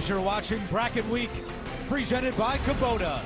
as you're watching Bracket Week, presented by Kubota.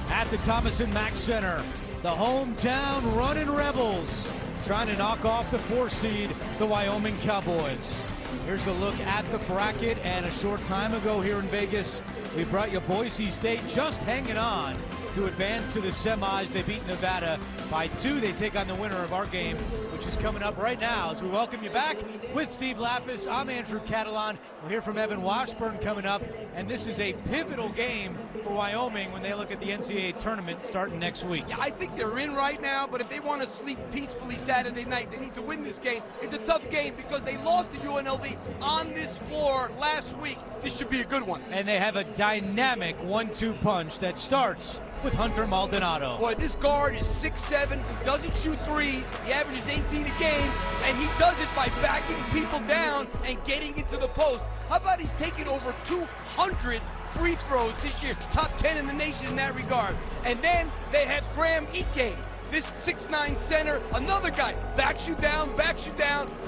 At the Thomas and Mack Center, the hometown running Rebels trying to knock off the 4 seed, the Wyoming Cowboys. Here's a look at the bracket, and a short time ago here in Vegas, we brought you Boise State just hanging on to advance to the semis. They beat Nevada by 2. They take on the winner of our game, which is coming up right now as we welcome you back with Steve Lapis. I'm Andrew Catalan. We'll hear from Evan Washburn coming up, and this is a pivotal game for Wyoming when they look at the NCAA tournament starting next week. Yeah, I think they're in right now, but if they want to sleep peacefully Saturday night, they need to win this game. It's a tough game because they lost to UNLV on this floor last week. This should be a good one. And they have a dynamic 1-2 punch that starts with Hunter Maldonado. Boy, this guard is 6'7", he doesn't shoot threes, he averages 18 a game, and he does it by backing people down and getting into the post. How about he's taken over 200 free throws this year, top 10 in the nation in that regard. And then they have Graham Ike, this 6'9" center, another guy, backs you down,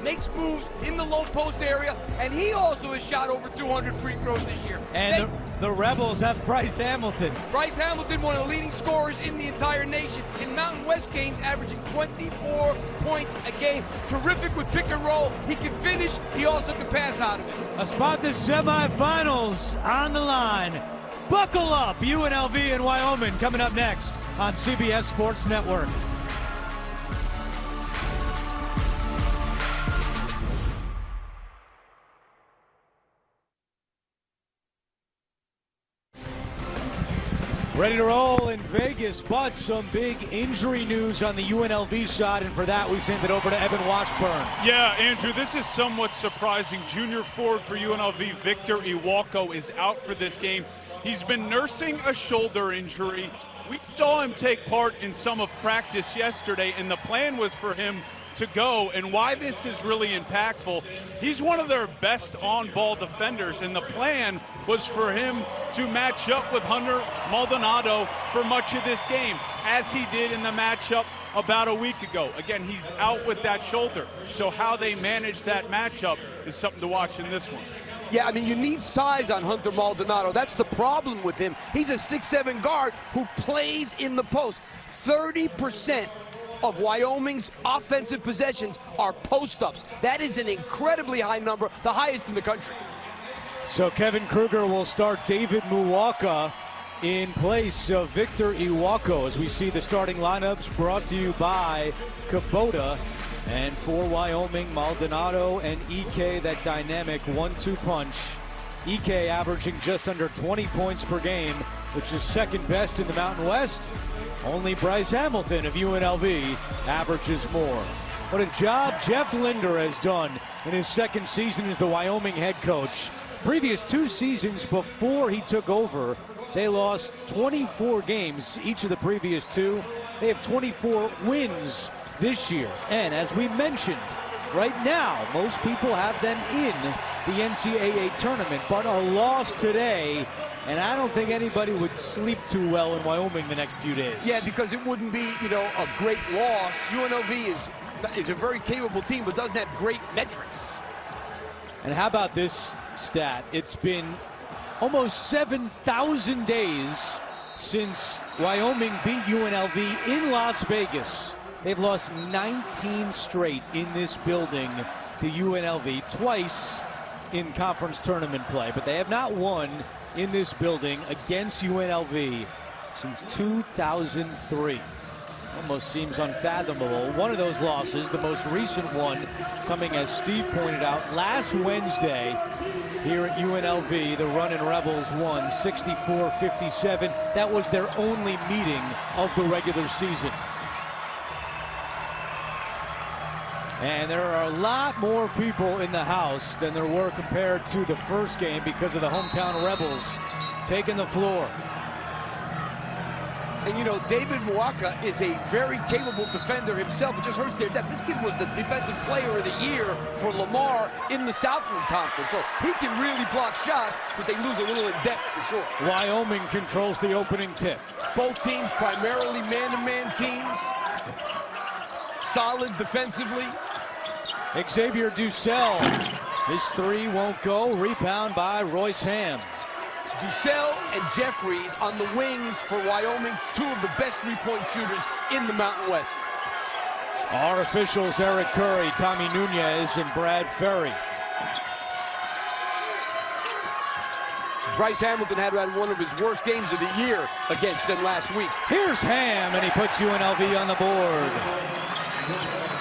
makes moves in the low post area, and he also has shot over 200 free throws this year. And the Rebels have Bryce Hamilton. Bryce Hamilton, one of the leading scorers in the entire nation. In Mountain West games, averaging 24 points a game. Terrific with pick and roll. He can finish, he also can pass out of it. A spot in the semifinals on the line. Buckle up, UNLV and Wyoming coming up next on CBS Sports Network. Ready to roll in Vegas, but some big injury news on the UNLV side, and for that we send it over to Evan Washburn. Yeah, Andrew, this is somewhat surprising. Junior forward for UNLV, Victor Iwako, is out for this game. He's been nursing a shoulder injury. We saw him take part in some of practice yesterday, and the plan was for him to go. And why this is really impactful, he's one of their best on-ball defenders, and the plan was for him to match up with Hunter Maldonado for much of this game, as he did in the matchup about a week ago. Again, he's out with that shoulder, so how they manage that matchup is something to watch in this one. Yeah, I mean, you need size on Hunter Maldonado. That's the problem with him. He's a 6'7" guard who plays in the post. 30% of Wyoming's offensive possessions are post-ups. That is an incredibly high number, the highest in the country. So Kevin Kruger will start David Muwaka in place of Victor Iwako, as we see the starting lineups brought to you by Kubota. And for Wyoming, Maldonado and Ike, that dynamic 1-2 punch. Ike averaging just under 20 points per game, which is second best in the Mountain West. Only Bryce Hamilton of UNLV averages more. What a job Jeff Linder has done in his second season as the Wyoming head coach. Previous 2 seasons before he took over, they lost 24 games each of the previous 2. They have 24 wins this year. And as we mentioned, right now, most people have them in the NCAA tournament, but a loss today, and I don't think anybody would sleep too well in Wyoming the next few days. Yeah, because it wouldn't be, a great loss. UNLV is a very capable team, but doesn't have great metrics. And how about this stat? It's been almost 7,000 days since Wyoming beat UNLV in Las Vegas. They've lost 19 straight in this building to UNLV, twice in conference tournament play, but they have not won in this building against UNLV since 2003. Almost seems unfathomable. One of those losses, the most recent one, coming, as Steve pointed out, last Wednesday here at UNLV. The Runnin' Rebels won 64-57. That was their only meeting of the regular season. And there are a lot more people in the house than there were compared to the first game because of the hometown Rebels taking the floor. And David Muwaka is a very capable defender himself. It just hurts their depth. This kid was the defensive player of the year for Lamar in the Southland Conference. So he can really block shots, but they lose a little in depth for sure. Wyoming controls the opening tip. Both teams primarily man-to-man teams. Solid defensively. Xavier Dussel His three won't go. Rebound by Royce Ham. Dussel and Jeffries on the wings for Wyoming, two of the best three-point shooters in the Mountain West. Our officials, Eric Curry, Tommy Nunez, and Brad Ferry. Bryce Hamilton had one of his worst games of the year against them last week. Here's Ham, and he puts UNLV on the board.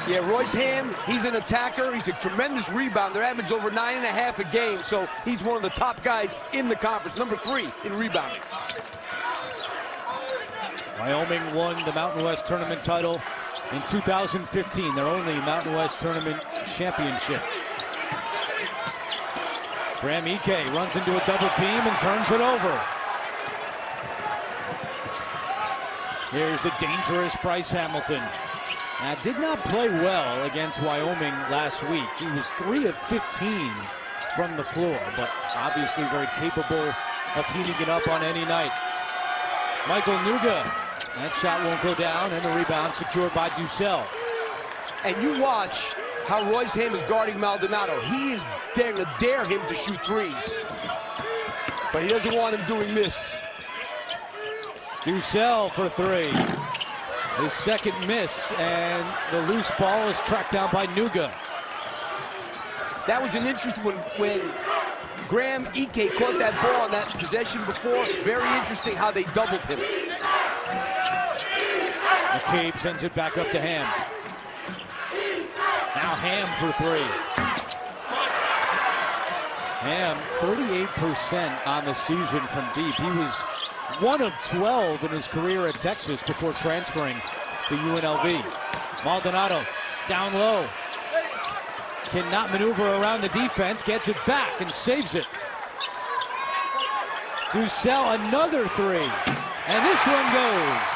Yeah, Royce Ham, he's an attacker. He's a tremendous rebounder. Averaged over 9.5 a game, so he's one of the top guys in the conference. Number 3 in rebounding. Wyoming won the Mountain West Tournament title in 2015, their only Mountain West Tournament championship. Graham Ike runs into a double team and turns it over. Here's the dangerous Bryce Hamilton. Now, did not play well against Wyoming last week. He was 3 of 15 from the floor, but obviously very capable of heating it up on any night. Michael Nuga, that shot won't go down, and the rebound secured by Dussel. And you watch how Royce Ham is guarding Maldonado. He is going to dare him to shoot threes, but he doesn't want him doing this. Dussel for 3. His second miss, and the loose ball is tracked down by Nuga. That was an interesting one when Graham Ike caught that ball on that possession before. Very interesting how they doubled him. McCabe sends it back up to Ham. Now Ham for 3. Ham, 38% on the season from deep. He was 1 of 12 in his career at Texas before transferring to UNLV. Maldonado down low. Cannot maneuver around the defense. Gets it back and saves it. Dussel, another 3. And this one goes.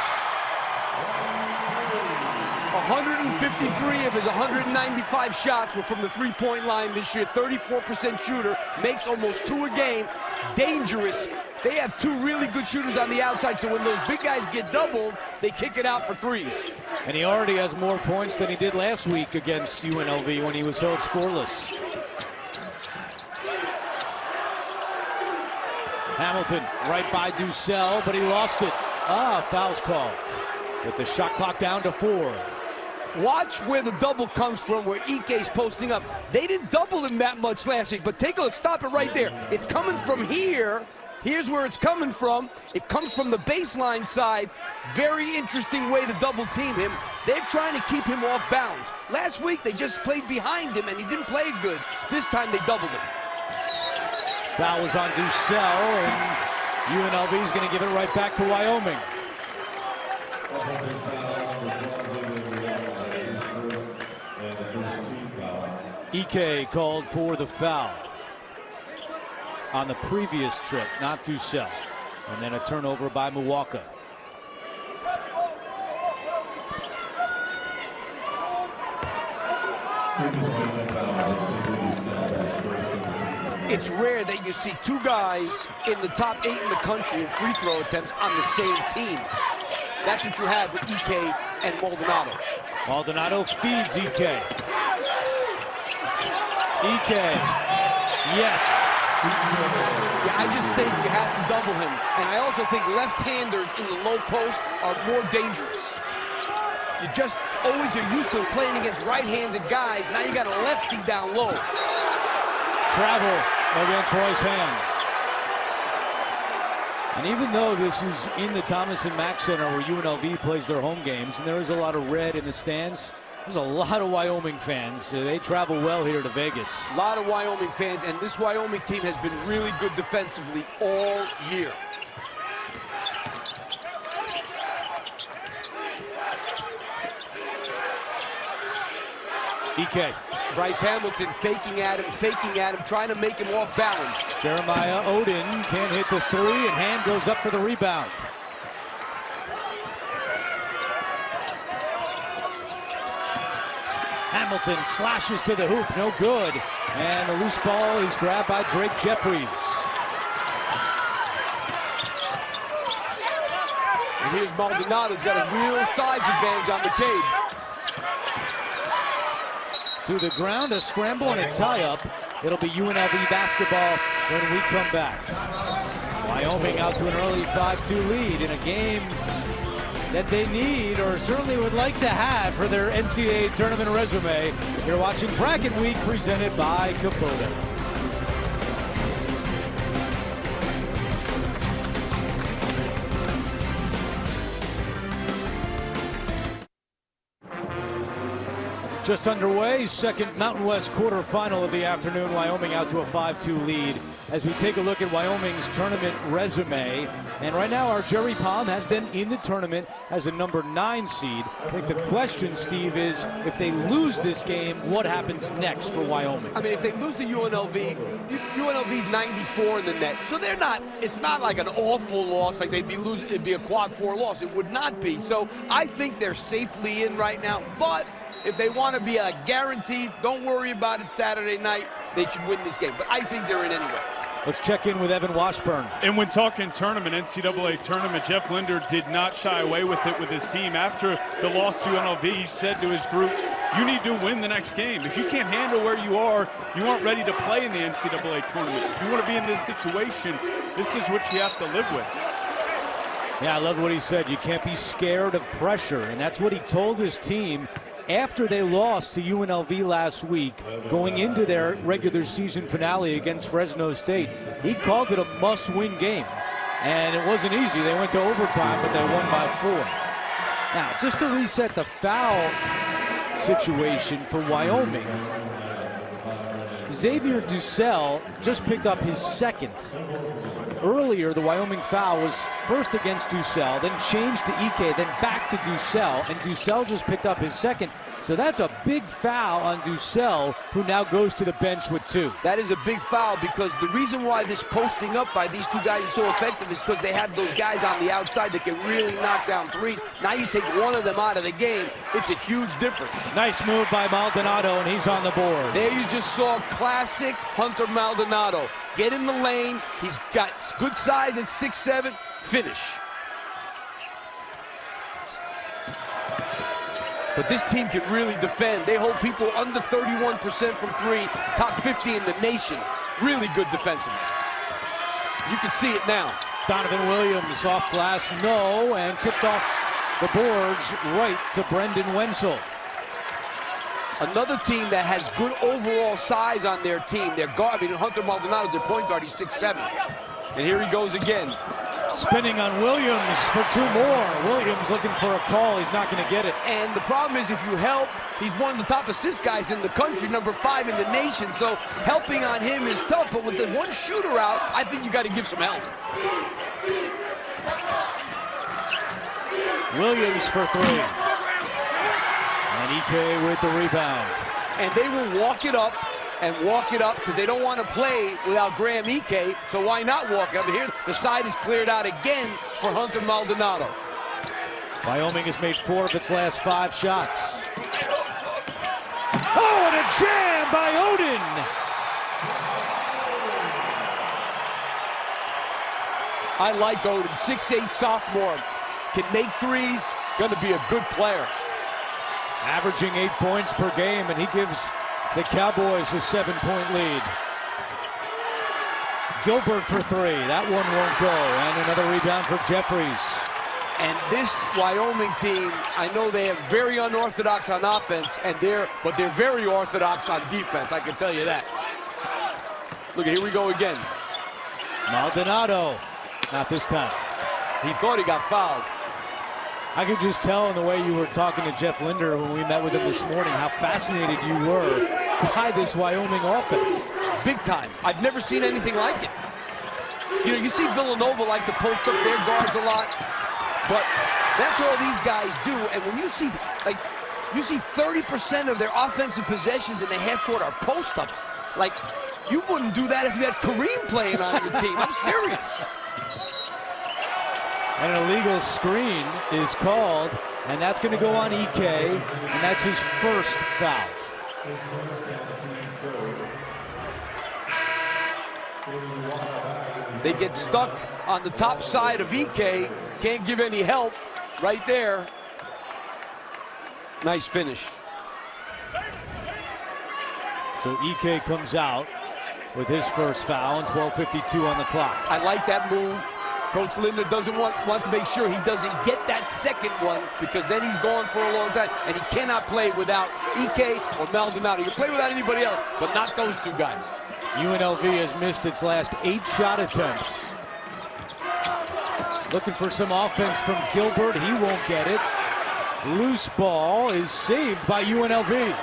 153 of his 195 shots were from the three-point line this year. 34% shooter, makes almost 2 a game. Dangerous. They have 2 really good shooters on the outside, so when those big guys get doubled, they kick it out for threes. And he already has more points than he did last week against UNLV when he was held scoreless. Hamilton right by Dussel, but he lost it. Foul's called. With the shot clock down to 4. Watch where the double comes from, where Ike's posting up. They didn't double him that much last week, but take a look, stop it right there. It's coming from here. Here's where it's coming from. It comes from the baseline side. Very interesting way to double team him. They're trying to keep him off balance. Last week, they just played behind him, and he didn't play good. This time, they doubled him. Foul was on Dussel, and UNLV is going to give it right back to Wyoming. Ike called for the foul on the previous trip, not Dussel. And then a turnover by Muwaka. It's rare that you see 2 guys in the top 8 in the country in free throw attempts on the same team. That's what you have with Ike and Maldonado. Maldonado feeds Ike. Ike, yes. Yeah, I just think you have to double him. And I also think left-handers in the low post are more dangerous. You just always are used to playing against right-handed guys. Now you got a lefty down low. Travel against Royce Ham. And even though this is in the Thomas and Mack Center where UNLV plays their home games, and there is a lot of red in the stands, there's a lot of Wyoming fans. They travel well here to Vegas. A lot of Wyoming fans, and this Wyoming team has been really good defensively all year. Ike. Bryce Hamilton faking at him, trying to make him off balance. Jeremiah Odin can't hit the 3, and Ham goes up for the rebound. Hamilton slashes to the hoop, no good. And the loose ball is grabbed by Drake Jeffries. And here's Maldonado's got a real size advantage on McCabe. To the ground, a scramble and a tie-up. It'll be UNLV basketball when we come back. Wyoming out to an early 5-2 lead in a game that they need, or certainly would like to have, for their NCAA tournament resume. You're watching Bracket Week presented by Kubota. Just underway, second Mountain West quarterfinal of the afternoon. Wyoming out to a 5-2 lead as we take a look at Wyoming's tournament resume. And right now, our Jerry Palm has them in the tournament as a number 9 seed. I think the question, Steve, is if they lose this game, what happens next for Wyoming? I mean, if they lose to UNLV, UNLV's 94 in the net. So they're not, it's not like an awful loss, like they'd be losing, it'd be a quad 4 loss. It would not be. So I think they're safely in right now. But if they want to be a guarantee, don't worry about it Saturday night. They should win this game. But I think they're in anyway. Let's check in with Evan Washburn. And when talking tournament, NCAA tournament, Jeff Linder did not shy away with it with his team. After the loss to UNLV, he said to his group, you need to win the next game. If you can't handle where you aren't ready to play in the NCAA tournament. If you want to be in this situation, this is what you have to live with. Yeah, I love what he said. You can't be scared of pressure. And that's what he told his team after they lost to UNLV last week, going into their regular season finale against Fresno State. He called it a must-win game, and it wasn't easy. They went to overtime, but they won by 4. Now, just to reset the foul situation for Wyoming, Xavier Dussel just picked up his second. Earlier, the Wyoming foul was first against Dussel, then changed to Ike, then back to Dussel, and Dussel just picked up his second. So that's a big foul on Dussel, who now goes to the bench with 2. That is a big foul, because the reason why this posting up by these 2 guys is so effective is because they have those guys on the outside that can really knock down threes. Now you take one of them out of the game, it's a huge difference. Nice move by Maldonado, and he's on the board. There you just saw classic Hunter Maldonado. Get in the lane, he's got good size at 6'7", finish. But this team can really defend. They hold people under 31% from 3, top 50 in the nation. Really good defensively. You can see it now. Donovan Williams off glass, no, and tipped off the boards right to Brendan Wenzel. Another team that has good overall size on their team. Their guard, I mean, Hunter Maldonado, their point guard, he's 6'7". And here he goes again. Spinning on Williams for 2 more. Williams looking for a call. He's not going to get it. And the problem is, if you help, he's one of the top assist guys in the country, number 5 in the nation. So helping on him is tough. But with the one shooter out, I think you got to give some help. Williams for 3. And Ike with the rebound. And they will walk it up because they don't want to play without Graham Ike, so why not walk it up? And here, the side is cleared out again for Hunter Maldonado. Wyoming has made 4 of its last 5 shots. Oh, and a jam by Odin! I like Odin, 6'8" sophomore. Can make threes, gonna be a good player. Averaging 8 points per game, and he gives the Cowboys a 7-point lead. Gilbert for 3. That one won't go. And another rebound for Jeffries. And this Wyoming team, I know they are very unorthodox on offense, but they're very orthodox on defense, I can tell you that. Look, here we go again. Maldonado. Not this time. He thought he got fouled. I could just tell in the way you were talking to Jeff Linder when we met with him this morning how fascinated you were by this Wyoming offense. Big time. I've never seen anything like it. You know, you see Villanova like to post up their guards a lot, but that's all these guys do. And when you see, like, you see 30% of their offensive possessions in the half court are post-ups. Like, you wouldn't do that if you had Kareem playing on your team. I'm serious. And an illegal screen is called, and that's going to go on Ike, and that's his first foul. They get stuck on the top side of Ike, can't give any help right there. Nice finish. So Ike comes out. with his first foul and 12:52 on the clock. I like that move. Coach Linder wants to make sure he doesn't get that second one, because then he's gone for a long time, and he cannot play without Ike or Maldonado. You can play without anybody else, but not those two guys. UNLV has missed its last 8 shot attempts. Looking for some offense from Gilbert. He won't get it. Loose ball is saved by UNLV.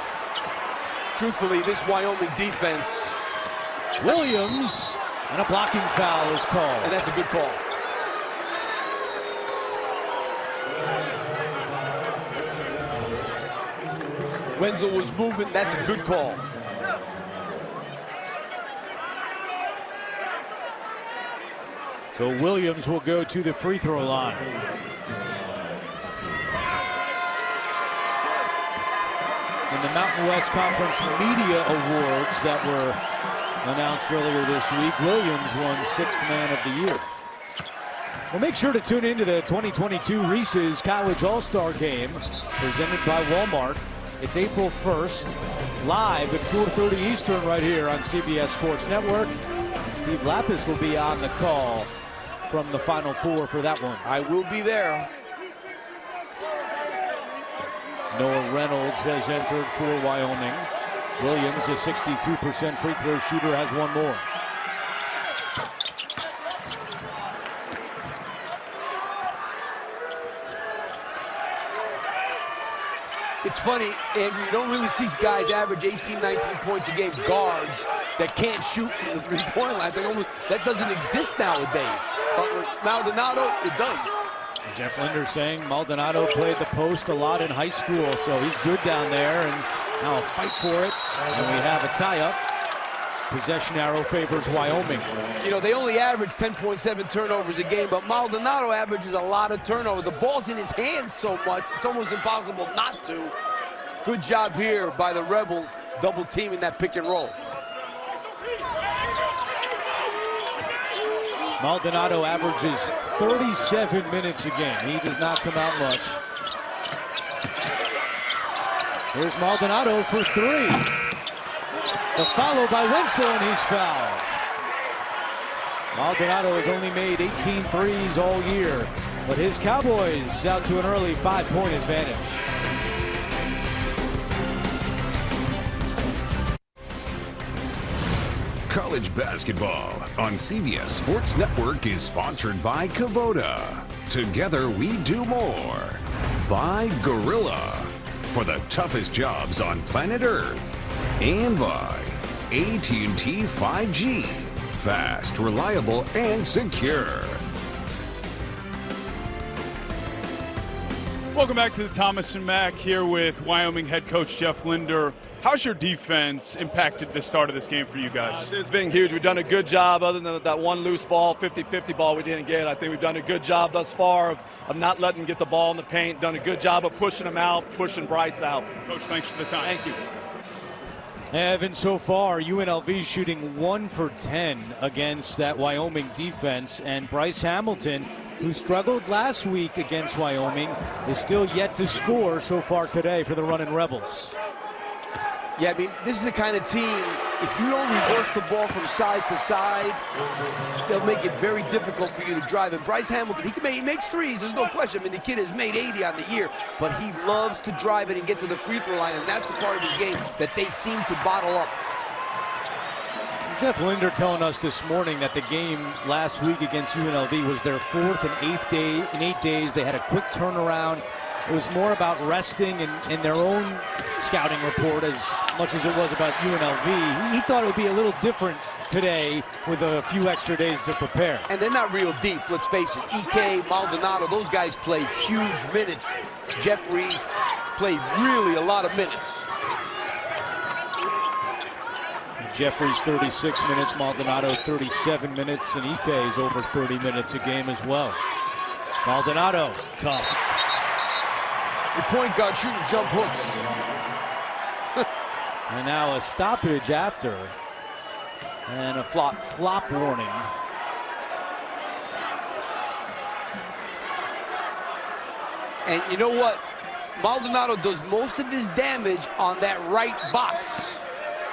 Truthfully, this Wyoming defense. Williams, and a blocking foul is called. And that's a good call. Wenzel was moving. That's a good call. So Williams will go to the free throw line. In the Mountain West Conference Media Awards that were announced earlier this week, Williams won 6th Man of the Year. Well, make sure to tune into the 2022 Reese's College All-Star Game presented by Walmart. It's April 1st, live at 4:30 Eastern right here on CBS Sports Network. And Steve Lapis will be on the call from the Final Four for that one. I will be there. Noah Reynolds has entered for Wyoming. Williams, a 62% free throw shooter, has one more. It's funny, Andrew, you don't really see guys average 18, 19 points a game, guards that can't shoot from the three-point line. That doesn't exist nowadays. But with Maldonado, it does. Jeff Linder saying Maldonado played the post a lot in high school, so he's good down there, and now a fight for it. And we have a tie-up. Possession arrow favors Wyoming. You know, they only average 10.7 turnovers a game, but Maldonado averages a lot of turnover. The ball's in his hands so much, it's almost impossible not to. Good job here by the Rebels, double teaming that pick and roll. Maldonado averages 37 minutes a game. He does not come out much. Here's Maldonado for 3. The follow by Wenzel, and he's fouled. Maldonado has only made 18 threes all year, but his Cowboys out to an early 5-point advantage. College basketball on CBS Sports Network is sponsored by Kubota. Together we do more. By Gorilla, for the toughest jobs on planet Earth. And by AT&T 5G. Fast, reliable, and secure. Welcome back to the Thomas and Mack here with Wyoming head coach Jeff Linder. How's your defense impacted the start of this game for you guys? It's been huge. We've done a good job, other than that one loose ball, 50-50 ball we didn't get. I think we've done a good job thus far of not letting them get the ball in the paint. Done a good job of pushing them out, pushing Bryce out. Coach, thanks for the time. Thank you. Evan, so far, UNLV shooting 1 for 10 against that Wyoming defense, and Bryce Hamilton, who struggled last week against Wyoming, is still yet to score so far today for the Runnin' Rebels. Yeah, I mean, this is the kind of team, if you don't reverse the ball from side to side, they'll make it very difficult for you to drive. And Bryce Hamilton, he makes threes, there's no question. I mean, the kid has made 80 on the year, but he loves to drive it and get to the free throw line, and that's the part of his game that they seem to bottle up. Jeff Linder telling us this morning that the game last week against UNLV was their 4th and 8th day in 8 days. They had a quick turnaround. It was more about resting and their own scouting report as much as it was about UNLV. He thought it would be a little different today with a few extra days to prepare. And they're not real deep, let's face it. Ike, Maldonado, those guys play huge minutes. Jeffries played really a lot of minutes. Jeffries 36 minutes, Maldonado 37 minutes, and Ike is over 30 minutes a game as well. Maldonado, tough. Your point guard shooting jump hooks. And now a stoppage after. And a flop warning. And you know what? Maldonado does most of his damage on that right box.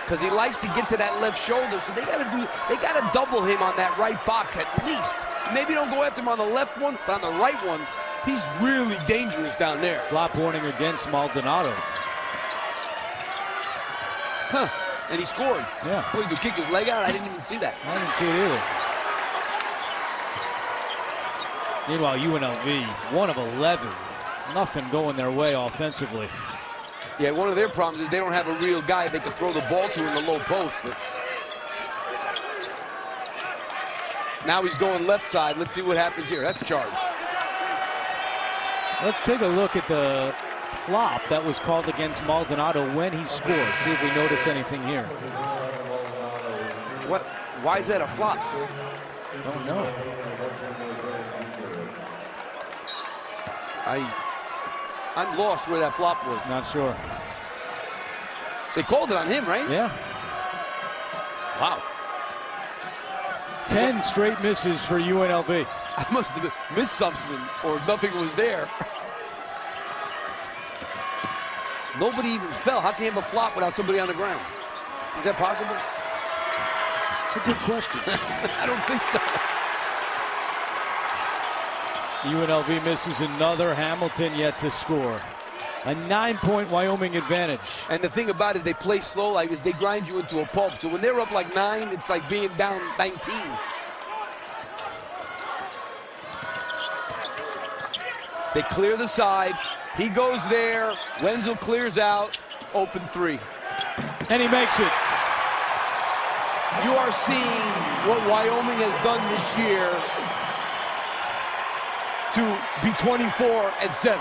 because he likes to get to that left shoulder. So they got to double him on that right box at least. Maybe don't go after him on the left one, but on the right one, he's really dangerous down there. Flop warning against Maldonado. Huh. And he scored. Yeah. Boy, he could kick his leg out. I didn't even see that. I didn't see it either. Meanwhile, UNLV, 1 of 11. Nothing going their way offensively. Yeah, one of their problems is they don't have a real guy they can throw the ball to in the low post. But now he's going left side. Let's see what happens here. That's a charge. Let's take a look at the flop that was called against Maldonado when he scored. See if we notice anything here. What? Why is that a flop? Don't know. I'm lost where that flop was. Not sure. They called it on him, right? Yeah. Wow. 10 straight misses for UNLV. I must have missed something or nothing was there. Nobody even fell. How can you have a flop without somebody on the ground? Is that possible? It's a good question. I don't think so. UNLV misses another. Hamilton yet to score. A 9-point Wyoming advantage. And the thing about it, they play slow like this. They grind you into a pulp. So when they're up like 9, it's like being down 19. They clear the side. He goes there. Wenzel clears out. Open 3. And he makes it. You are seeing what Wyoming has done this year to be 24-7.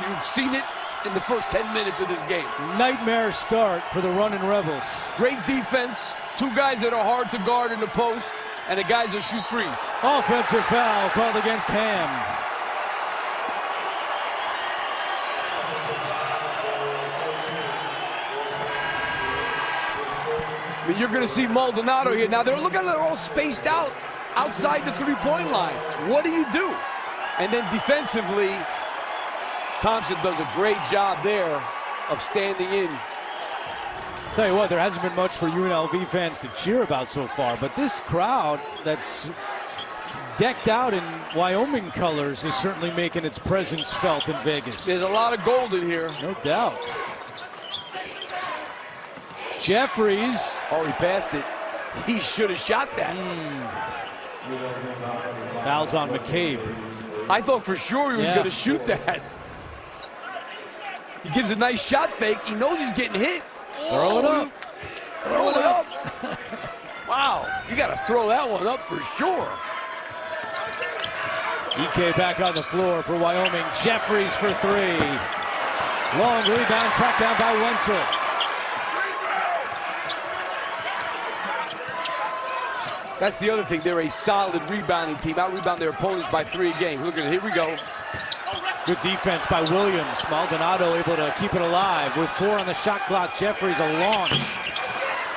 You've seen it in the first 10 minutes of this game. Nightmare start for the running Rebels. Great defense. 2 guys that are hard to guard in the post, and the guys that shoot threes. Offensive foul called against Ham. I mean, you're going to see Maldonado here. Now, they're all spaced out outside the three-point line. What do you do? And then defensively, Thompson does a great job there of standing in. Tell you what, there hasn't been much for UNLV fans to cheer about so far, but this crowd that's decked out in Wyoming colors is certainly making its presence felt in Vegas. There's a lot of gold in here. No doubt. Jeffries. Oh, he passed it. He should have shot that. Foul's on McCabe. I thought for sure he was going to shoot that. He gives a nice shot fake. He knows he's getting hit. Throw it up. Throw it up. Wow. You got to throw that one up for sure. EK back on the floor for Wyoming. Jeffries for 3. Long rebound tracked down by Wenzel. That's the other thing. They're a solid rebounding team. Out-rebound their opponents by 3 a game. Look at it. Here we go. Good defense by Williams. Maldonado able to keep it alive with 4 on the shot clock. Jeffries a launch.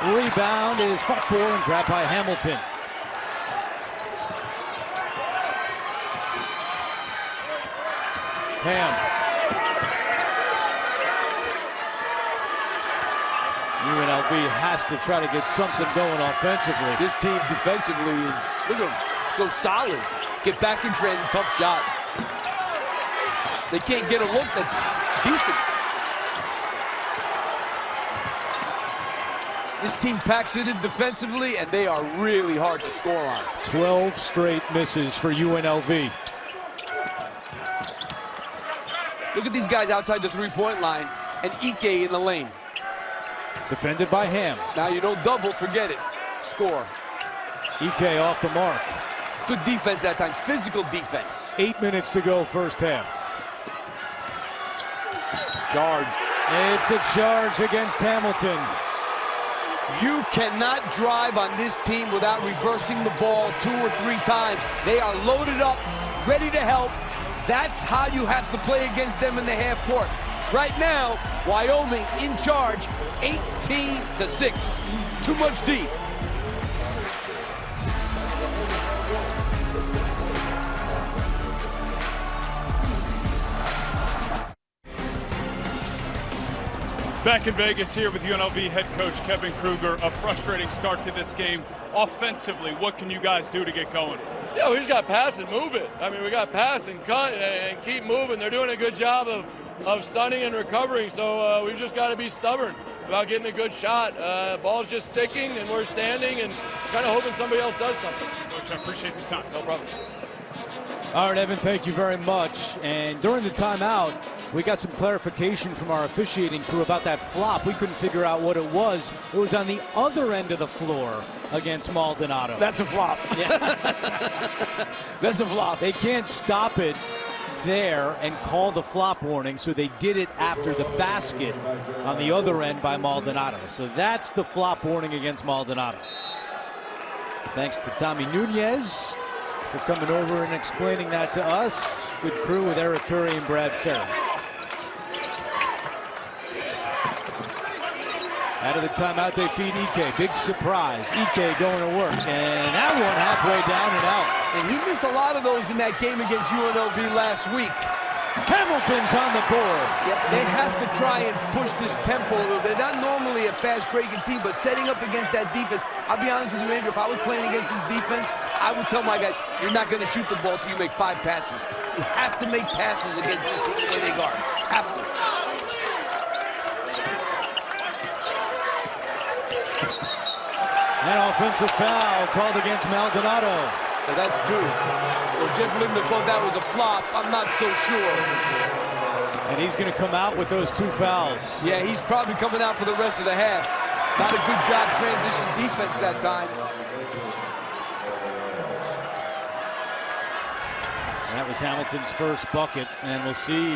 Rebound is fought for and grabbed by Hamilton. Ham. UNLV has to try to get something going offensively. This team defensively is, look at them, so solid. Get back in transit, tough shot. They can't get a look that's decent. This team packs it in defensively, and they are really hard to score on. 12 straight misses for UNLV. Look at these guys outside the three-point line, and Ike in the lane. Defended by Ham. Now you don't double, forget it. Score. Ike off the mark. Good defense that time, physical defense. 8 minutes to go first half. Charge. It's a charge against Hamilton. You cannot drive on this team without reversing the ball 2 or 3 times. They are loaded up, ready to help. That's how you have to play against them in the half court. Right now, Wyoming in charge, 18-6. Too much deep. Back in Vegas here with UNLV head coach Kevin Kruger. A frustrating start to this game. Offensively, what can you guys do to get going? Yeah, we just got to pass and move it. I mean, we got to pass and cut and keep moving. They're doing a good job of stunning and recovering, so we've just got to be stubborn about getting a good shot. Ball's just sticking, and we're standing and kind of hoping somebody else does something. Coach, I appreciate the time. No problem. All right, Evan, thank you very much. And during the timeout, we got some clarification from our officiating crew about that flop. We couldn't figure out what it was. It was on the other end of the floor against Maldonado. That's a flop. Yeah. That's a flop. They can't stop it there and call the flop warning, so they did it after the basket on the other end by Maldonado. So that's the flop warning against Maldonado. Thanks to Tommy Nunez for coming over and explaining that to us. Good crew with Eric Curry and Brad Ferry. Out of the timeout, they feed Ike. Big surprise. Ike going to work. And that one halfway down and out. And he missed a lot of those in that game against UNLV last week. Hamilton's on the board. Yeah, they have to try and push this tempo. They're not normally a fast-breaking team, but setting up against that defense, I'll be honest with you, Andrew, if I was playing against this defense, I would tell my guys, you're not going to shoot the ball till you make 5 passes. You have to make passes against this team the way they guard. Have to. An offensive foul called against Maldonado. So that's 2. Well, Jeff Lindner thought that was a flop. I'm not so sure. And he's going to come out with those 2 fouls. Yeah, he's probably coming out for the rest of the half. Not a good job transition defense that time. That was Hamilton's first bucket, and we'll see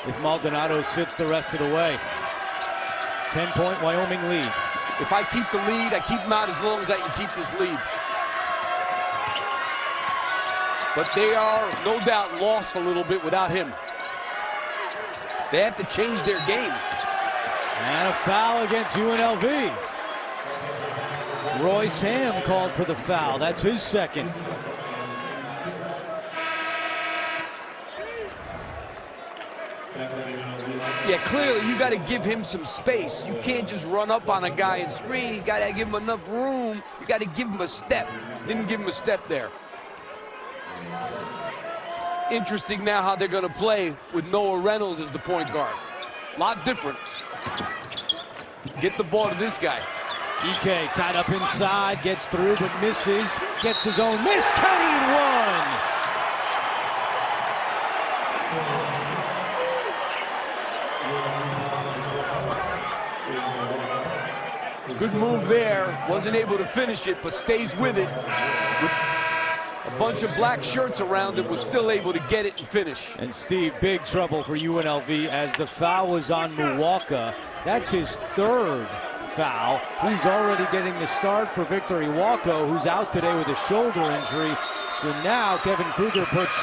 if Maldonado sits the rest of the way. 10-point Wyoming lead. If I keep the lead, I keep them out as long as I can keep this lead. But they are, no doubt, lost a little bit without him. They have to change their game. And a foul against UNLV. Royce Ham called for the foul. That's his second. Yeah, clearly you got to give him some space. You can't just run up on a guy and screen. You got to give him enough room. You got to give him a step. Didn't give him a step there. Interesting now how they're going to play with Noah Reynolds as the point guard. A lot different. Get the ball to this guy. Ike tied up inside, gets through but misses. Gets his own miss. Counted and one. Good move there. Wasn't able to finish it, but stays with it. With a bunch of black shirts around him, was still able to get it and finish. And Steve, big trouble for UNLV as the foul was on Muwalka. That's his 3rd foul. He's already getting the start for Victor Iwuako, who's out today with a shoulder injury. So now Kevin Kruger puts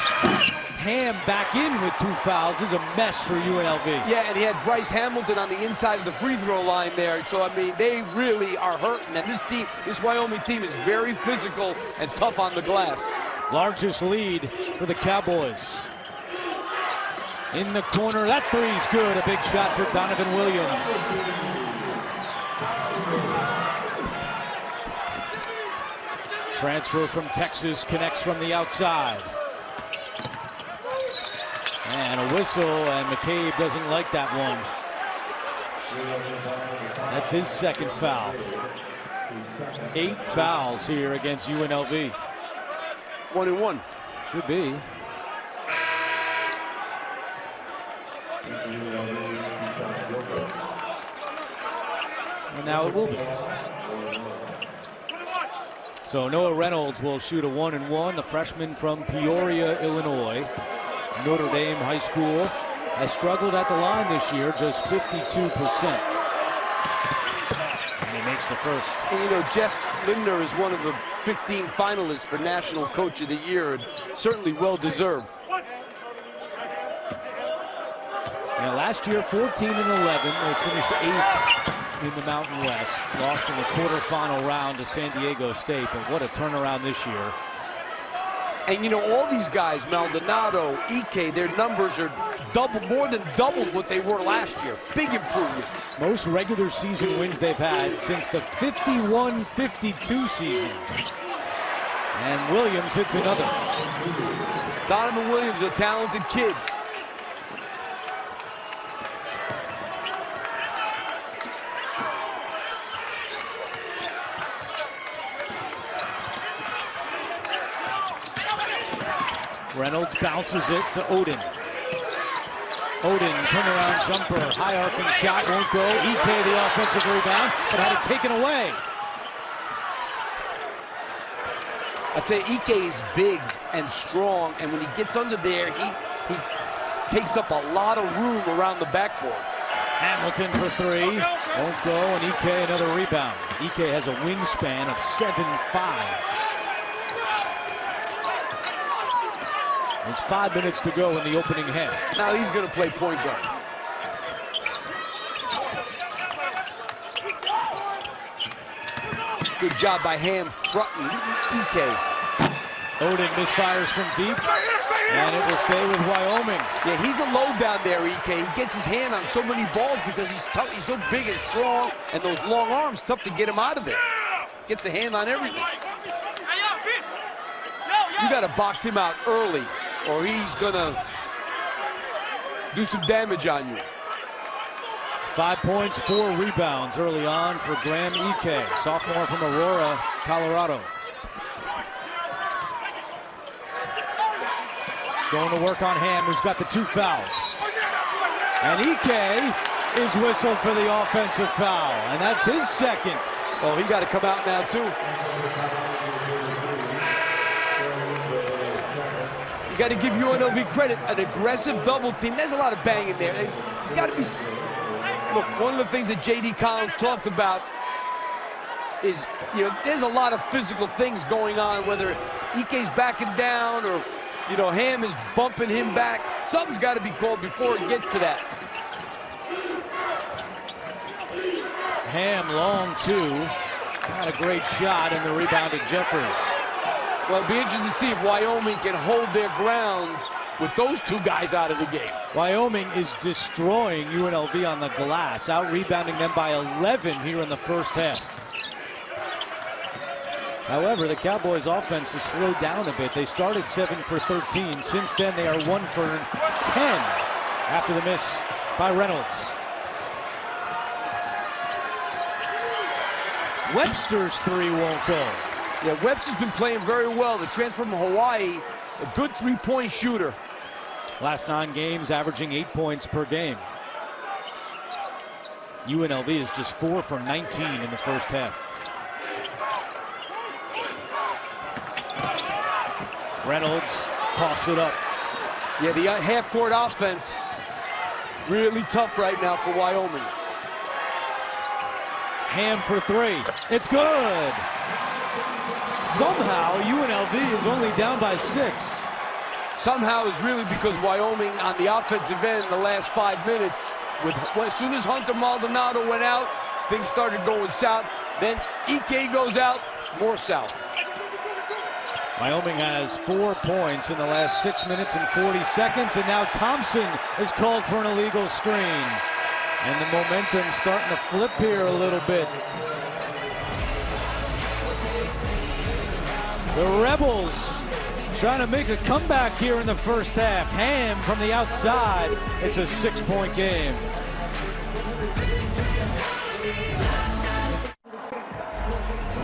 Ham back in with 2 fouls. This is a mess for UNLV. Yeah, and he had Bryce Hamilton on the inside of the free throw line there. So, I mean, they really are hurting. And this team, this Wyoming team is very physical and tough on the glass. Largest lead for the Cowboys. In the corner, that three's good. A big shot for Donovan Williams. Transfer from Texas, connects from the outside. And a whistle, and McCabe doesn't like that one. That's his 2nd foul. 8 fouls here against UNLV. 1-1. Should be. And now it will be. So Noah Reynolds will shoot a 1-and-1, the freshman from Peoria, Illinois. Notre Dame High School has struggled at the line this year, just 52%. And he makes the first. And you know, Jeff Lindner is one of the 15 finalists for National Coach of the Year, and certainly well deserved. Now, last year, 14 and 11. They finished 8th in the Mountain West. Lost in the quarterfinal round to San Diego State, but what a turnaround this year. And, you know, all these guys, Maldonado, Ike, their numbers are more than double what they were last year. Big improvements. Most regular season wins they've had since the 51-52 season. And Williams hits another. Donovan Williams, a talented kid. Reynolds bounces it to Odin. Odin, turnaround jumper, high arcing shot, won't go. Ike, the offensive rebound, but had it taken away. I'd say Ike is big and strong, and when he gets under there, he takes up a lot of room around the backboard. Hamilton for three, won't go, and Ike another rebound. Ike has a wingspan of 7'5". With 5 minutes to go in the opening half. Now he's going to play point guard. Good job by Ham fronting Ike. Odin misfires from deep, and it will stay with Wyoming. Yeah, he's a load down there, Ike. He gets his hand on so many balls because he's tough. He's so big and strong, and those long arms, tough to get him out of there. Gets a hand on everything. You got to box him out early, or he's gonna do some damage on you. 5 points, 4 rebounds early on for Graham Ike, sophomore from Aurora, Colorado. Going to work on Ham, who's got the 2 fouls. And Ike is whistled for the offensive foul, and that's his second. Oh, he got to come out now, too. You got to give UNLV credit, an aggressive double team. There's a lot of bang in there. It's got to be. Look, one of the things that J.D. Collins talked about is, you know, there's a lot of physical things going on, whether Ike's backing down or, you know, Ham is bumping him back. Something's got to be called before it gets to that. Ham long 2. Not a great shot, and the rebound to Jeffers. Well, it'll be interesting to see if Wyoming can hold their ground with those 2 guys out of the game. Wyoming is destroying UNLV on the glass, out-rebounding them by 11 here in the first half. However, the Cowboys' offense has slowed down a bit. They started 7 for 13. Since then, they are 1 for 10 after the miss by Reynolds. Webster's 3 won't go. Yeah, Webster's been playing very well. The transfer from Hawaii, a good 3-point shooter. Last 9 games, averaging 8 points per game. UNLV is just 4 from 19 in the first half. Reynolds coughs it up. Yeah, the half-court offense, really tough right now for Wyoming. Ham for 3. It's good. Somehow, UNLV is only down by 6. Somehow is really because Wyoming on the offensive end in the last 5 minutes, as soon as Hunter Maldonado went out, things started going south. Then Ike goes out, more south. Wyoming has 4 points in the last 6 minutes and 40 seconds, and now Thompson is called for an illegal screen. And the momentum's starting to flip here a little bit. The Rebels trying to make a comeback here in the first half. Ham from the outside. It's a 6-point game.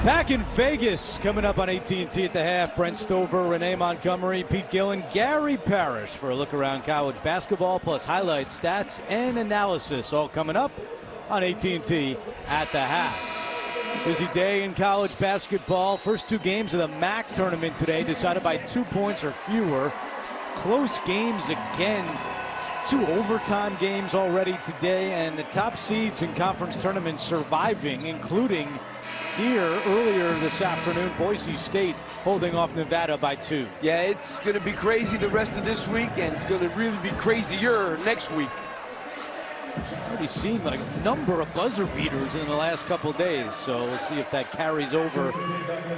Back in Vegas, coming up on AT&T at the half. Brent Stover, Renee Montgomery, Pete Gillen, Gary Parrish for a look around college basketball, plus highlights, stats, and analysis, all coming up on AT&T at the half. Busy day in college basketball. First 2 games of the Mack tournament today decided by 2 points or fewer. Close games again. 2 overtime games already today, and the top seeds in conference tournaments surviving, including here earlier this afternoon, Boise State holding off Nevada by 2. Yeah, it's going to be crazy the rest of this week, and it's going to really be crazier next week. already seen like a number of buzzer beaters in the last couple of days. So we'll see if that carries over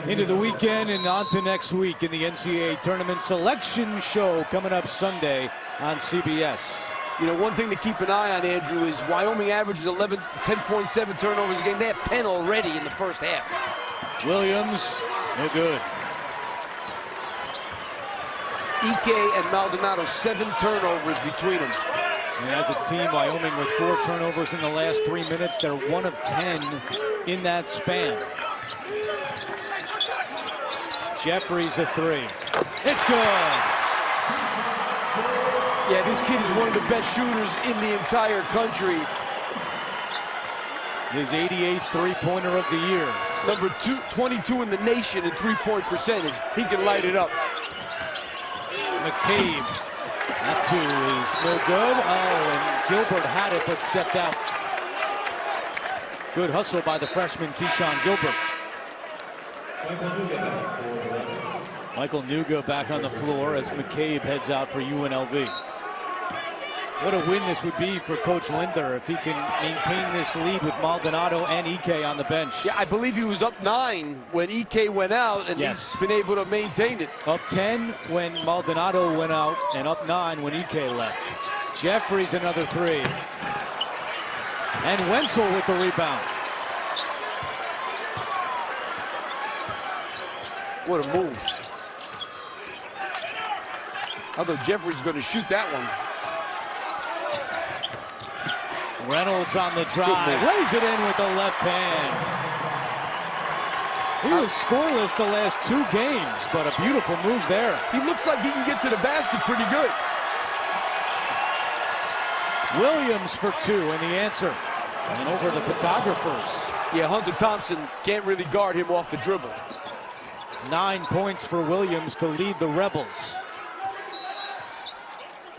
into the weekend and on to next week in the NCAA tournament selection show coming up Sunday on CBS. You know, one thing to keep an eye on, Andrew, is Wyoming averages 10.7 turnovers a game. They have 10 already in the first half. Williams, no good. Ike and Maldonado, 7 turnovers between them. And as a team, Wyoming with 4 turnovers in the last 3 minutes. They're 1 of 10 in that span. Jeffries a 3. It's good. Yeah, this kid is one of the best shooters in the entire country. His 88th three-pointer of the year. Number 22 in the nation in three-point percentage. He can light it up. McCabe, that 2 is no good. Oh, and Gilbert had it but stepped out. Good hustle by the freshman Keyshawn Gilbert. Michael Nuga back on the floor as McCabe heads out for UNLV. What a win this would be for Coach Linder if he can maintain this lead with Maldonado and Ike on the bench. Yeah, I believe he was up 9 when Ike went out, and yes, he's been able to maintain it. Up 10 when Maldonado went out, and up 9 when Ike left. Jeffries another 3. And Wenzel with the rebound. What a move. Although Jeffries going to shoot that one. Reynolds on the drive, lays it in with the left hand. He was scoreless the last 2 games, but a beautiful move there. He looks like he can get to the basket pretty good. Williams for 2, and the answer. And over the photographers. Yeah, Hunter Thompson can't really guard him off the dribble. 9 points for Williams to lead the Rebels.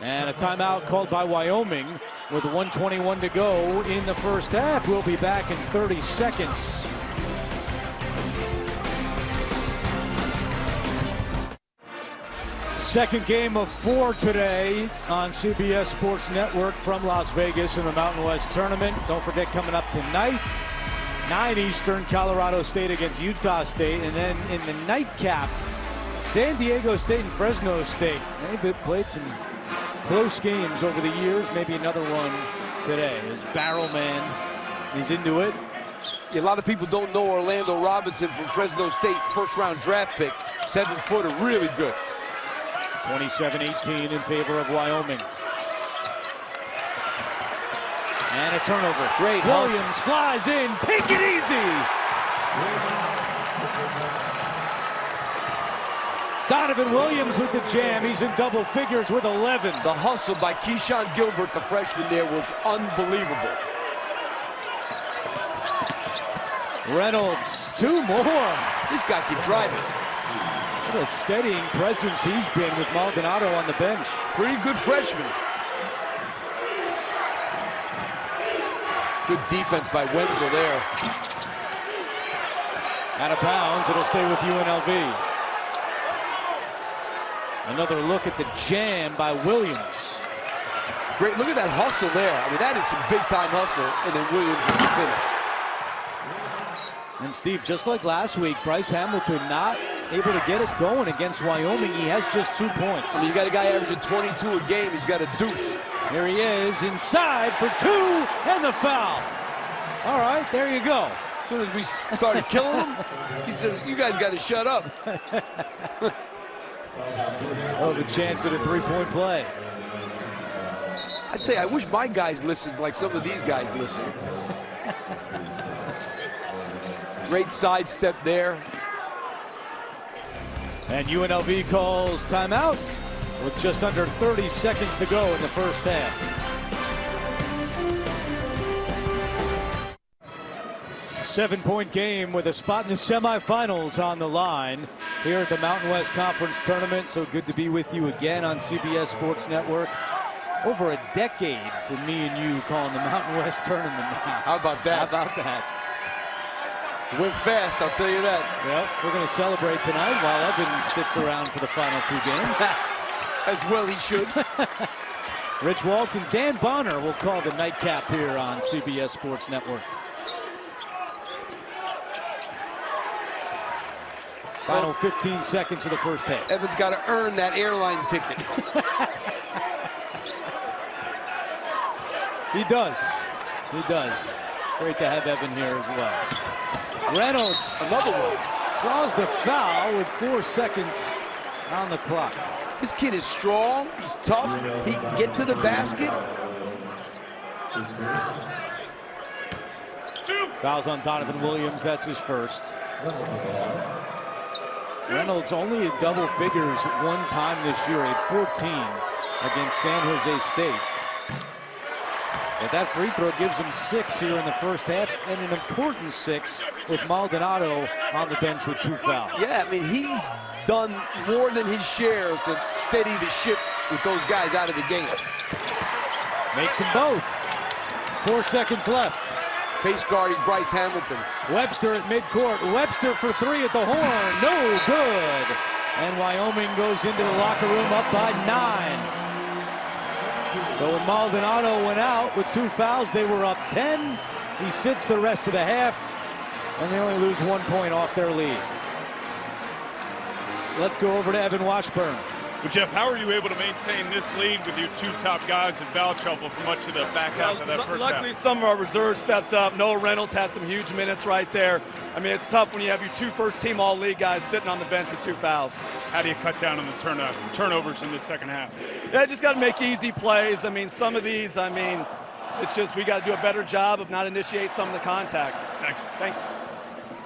And a timeout called by Wyoming with 1:21 to go in the first half. We'll be back in 30 seconds. Second game of 4 today on CBS Sports Network from Las Vegas in the Mountain West Tournament. Don't forget, coming up tonight, 9 Eastern, Colorado State against Utah State. And then in the nightcap, San Diego State and Fresno State. They've played some close games over the years. Maybe another one today. As Barrowman, he's into it. Yeah, a lot of people don't know Orlando Robinson from Fresno State, first-round draft pick. 7-footer, really good. 27-18 in favor of Wyoming. And a turnover. Great. Williams flies in. Take it easy. Donovan Williams with the jam. He's in double figures with 11. The hustle by Keyshawn Gilbert, the freshman there, was unbelievable. Reynolds, 2 more. This guy can drive it. What a steadying presence he's been with Maldonado on the bench. Pretty good freshman. Good defense by Wenzel there. Out of bounds, it'll stay with UNLV. Another look at the jam by Williams. Great, look at that hustle there. I mean, that is some big-time hustle, and then Williams with the finish. And Steve, just like last week, Bryce Hamilton not able to get it going against Wyoming. He has just 2 points. I mean, you got a guy averaging 22 a game. He's got a deuce. Here he is, inside for 2, and the foul. All right, there you go. As soon as we started killing him, he says, you guys got to shut up. Oh, the chance at a 3-point play. I tell you, I wish my guys listened like some of these guys listen. Great sidestep there. And UNLV calls timeout with just under 30 seconds to go in the first half. 7-point game with a spot in the semifinals on the line here at the Mountain West Conference Tournament. So good to be with you again on CBS Sports Network. Over a decade for me and you calling the Mountain West Tournament now. How about that? How about that? Went fast, I'll tell you that. Well, we're going to celebrate tonight while Evan sticks around for the final 2 games. As well he should. Rich Waltz and Dan Bonner will call the nightcap here on CBS Sports Network. Final 15 seconds of the first half. Evan's got to earn that airline ticket. He does. He does. Great to have Evan here as well. Reynolds, another one, draws the foul with 4 seconds on the clock. This kid is strong. He's tough. He can get to the basket. Fouls on Donovan Williams. That's his first. Reynolds only in double figures one time this year. He had 14 against San Jose State. But that free throw gives him 6 here in the first half, and an important 6 with Maldonado on the bench with 2 fouls. Yeah, I mean, he's done more than his share to steady the ship with those guys out of the game. Makes them both. 4 seconds left. Face guarding Bryce Hamilton. Webster at midcourt. Webster for 3 at the horn. No good. And Wyoming goes into the locker room up by 9. So when Maldonado went out with 2 fouls, they were up 10. He sits the rest of the half, and they only lose 1 point off their lead. Let's go over to Evan Washburn. Well, Jeff, how are you able to maintain this lead with your 2 top guys in foul trouble for much of the back half of that first Luckily, half? some of our reserves stepped up. Noah Reynolds had some huge minutes right there. I mean, it's tough when you have your 2 first-team all-league guys sitting on the bench with 2 fouls. How do you cut down on the turnovers in the second half? Yeah, just got to make easy plays. I mean, some of these, I mean, it's just we got to do a better job of not initiate some of the contact. Thanks.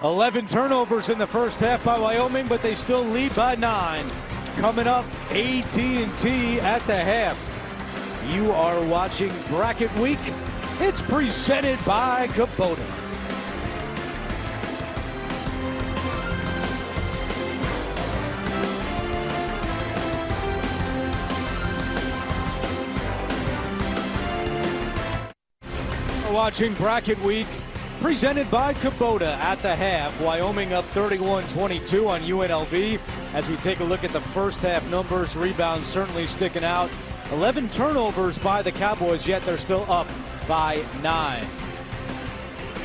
11 turnovers in the first half by Wyoming, but they still lead by 9. Coming up, AT&T at the half. You are watching Bracket Week. It's presented by Kubota. We're watching Bracket Week. Presented by Kubota at the half. Wyoming up 31-22 on UNLV. As we take a look at the first half numbers, rebounds certainly sticking out. 11 turnovers by the Cowboys, yet they're still up by 9.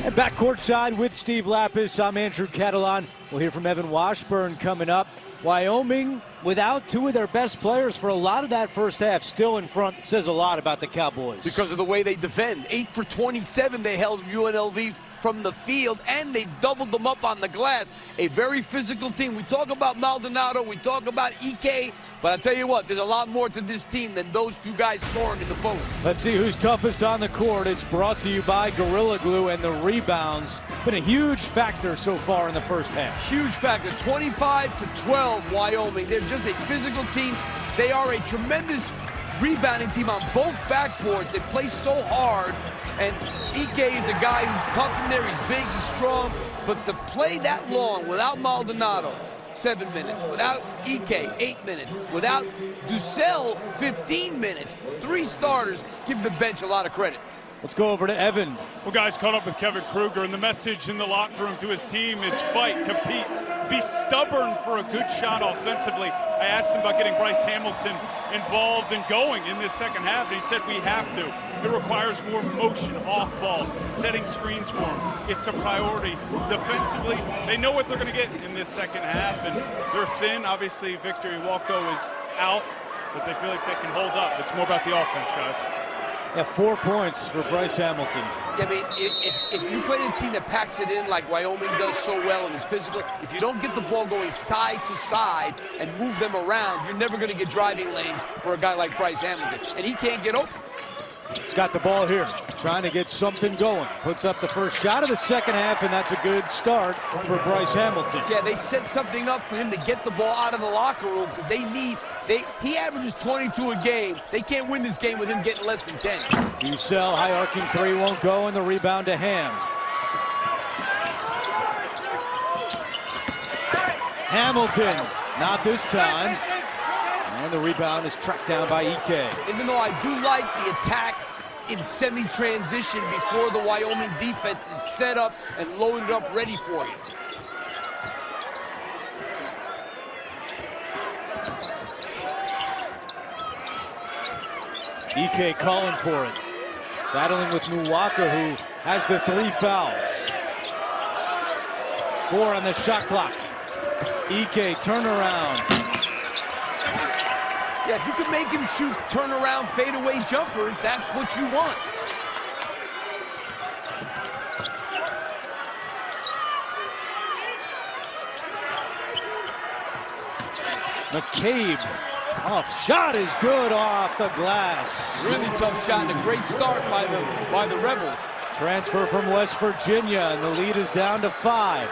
And back courtside with Steve Lapis, I'm Andrew Catalan. We'll hear from Evan Washburn coming up. Wyoming, without 2 of their best players for a lot of that first half, still in front, says a lot about the Cowboys. Because of the way they defend. 8 for 27 they held UNLV from the field, and they doubled them up on the glass. A very physical team. We talk about Maldonado, we talk about Ike, but I'll tell you what, there's a lot more to this team than those 2 guys scoring in the post. Let's see who's toughest on the court. It's brought to you by Gorilla Glue, and the rebounds been a huge factor so far in the first half. Huge factor, 25-12 Wyoming. They're just a physical team. They are a tremendous rebounding team on both backboards. They play so hard. And Ike is a guy who's tough in there. He's big, he's strong. But to play that long without Maldonado, 7 minutes. Without Ike, 8 minutes. Without Dussel, 15 minutes. 3 starters. Give the bench a lot of credit. Let's go over to Evan. Well, guys, caught up with Kevin Kruger, and the message in the locker room to his team is fight, compete, be stubborn for a good shot offensively. I asked him about getting Bryce Hamilton involved and going in this second half, and he said we have to. It requires more motion off ball, setting screens for him. It's a priority. Defensively, they know what they're going to get in this second half, and they're thin. Obviously, Victor Iwuako is out, but they feel like they can hold up. It's more about the offense, guys. Yeah, 4 points for Bryce Hamilton. Yeah, I mean, if you play a team that packs it in like Wyoming does so well and is physical, if you don't get the ball going side to side and move them around, you're never going to get driving lanes for a guy like Bryce Hamilton. And he can't get open. He's got the ball here, trying to get something going. Puts up the first shot of the second half, and that's a good start for Bryce Hamilton. Yeah, they set something up for him to get the ball out of the locker room because he averages 22 a game. They can't win this game with him getting less than 10. Dussel, high arcing 3 won't go, and the rebound to Ham. Hamilton, not this time. And the rebound is tracked down by Ike. Even though I do like the attack in semi-transition before the Wyoming defense is set up and loaded up ready for you. Ike calling for it. Battling with Muwaka, who has the 3 fouls. 4 on the shot clock. Ike turnaround. Yeah, if you could make him shoot turnaround fadeaway jumpers, that's what you want. McCabe, tough shot is good off the glass. Really tough shot and a great start by the Rebels. Transfer from West Virginia, and the lead is down to 5.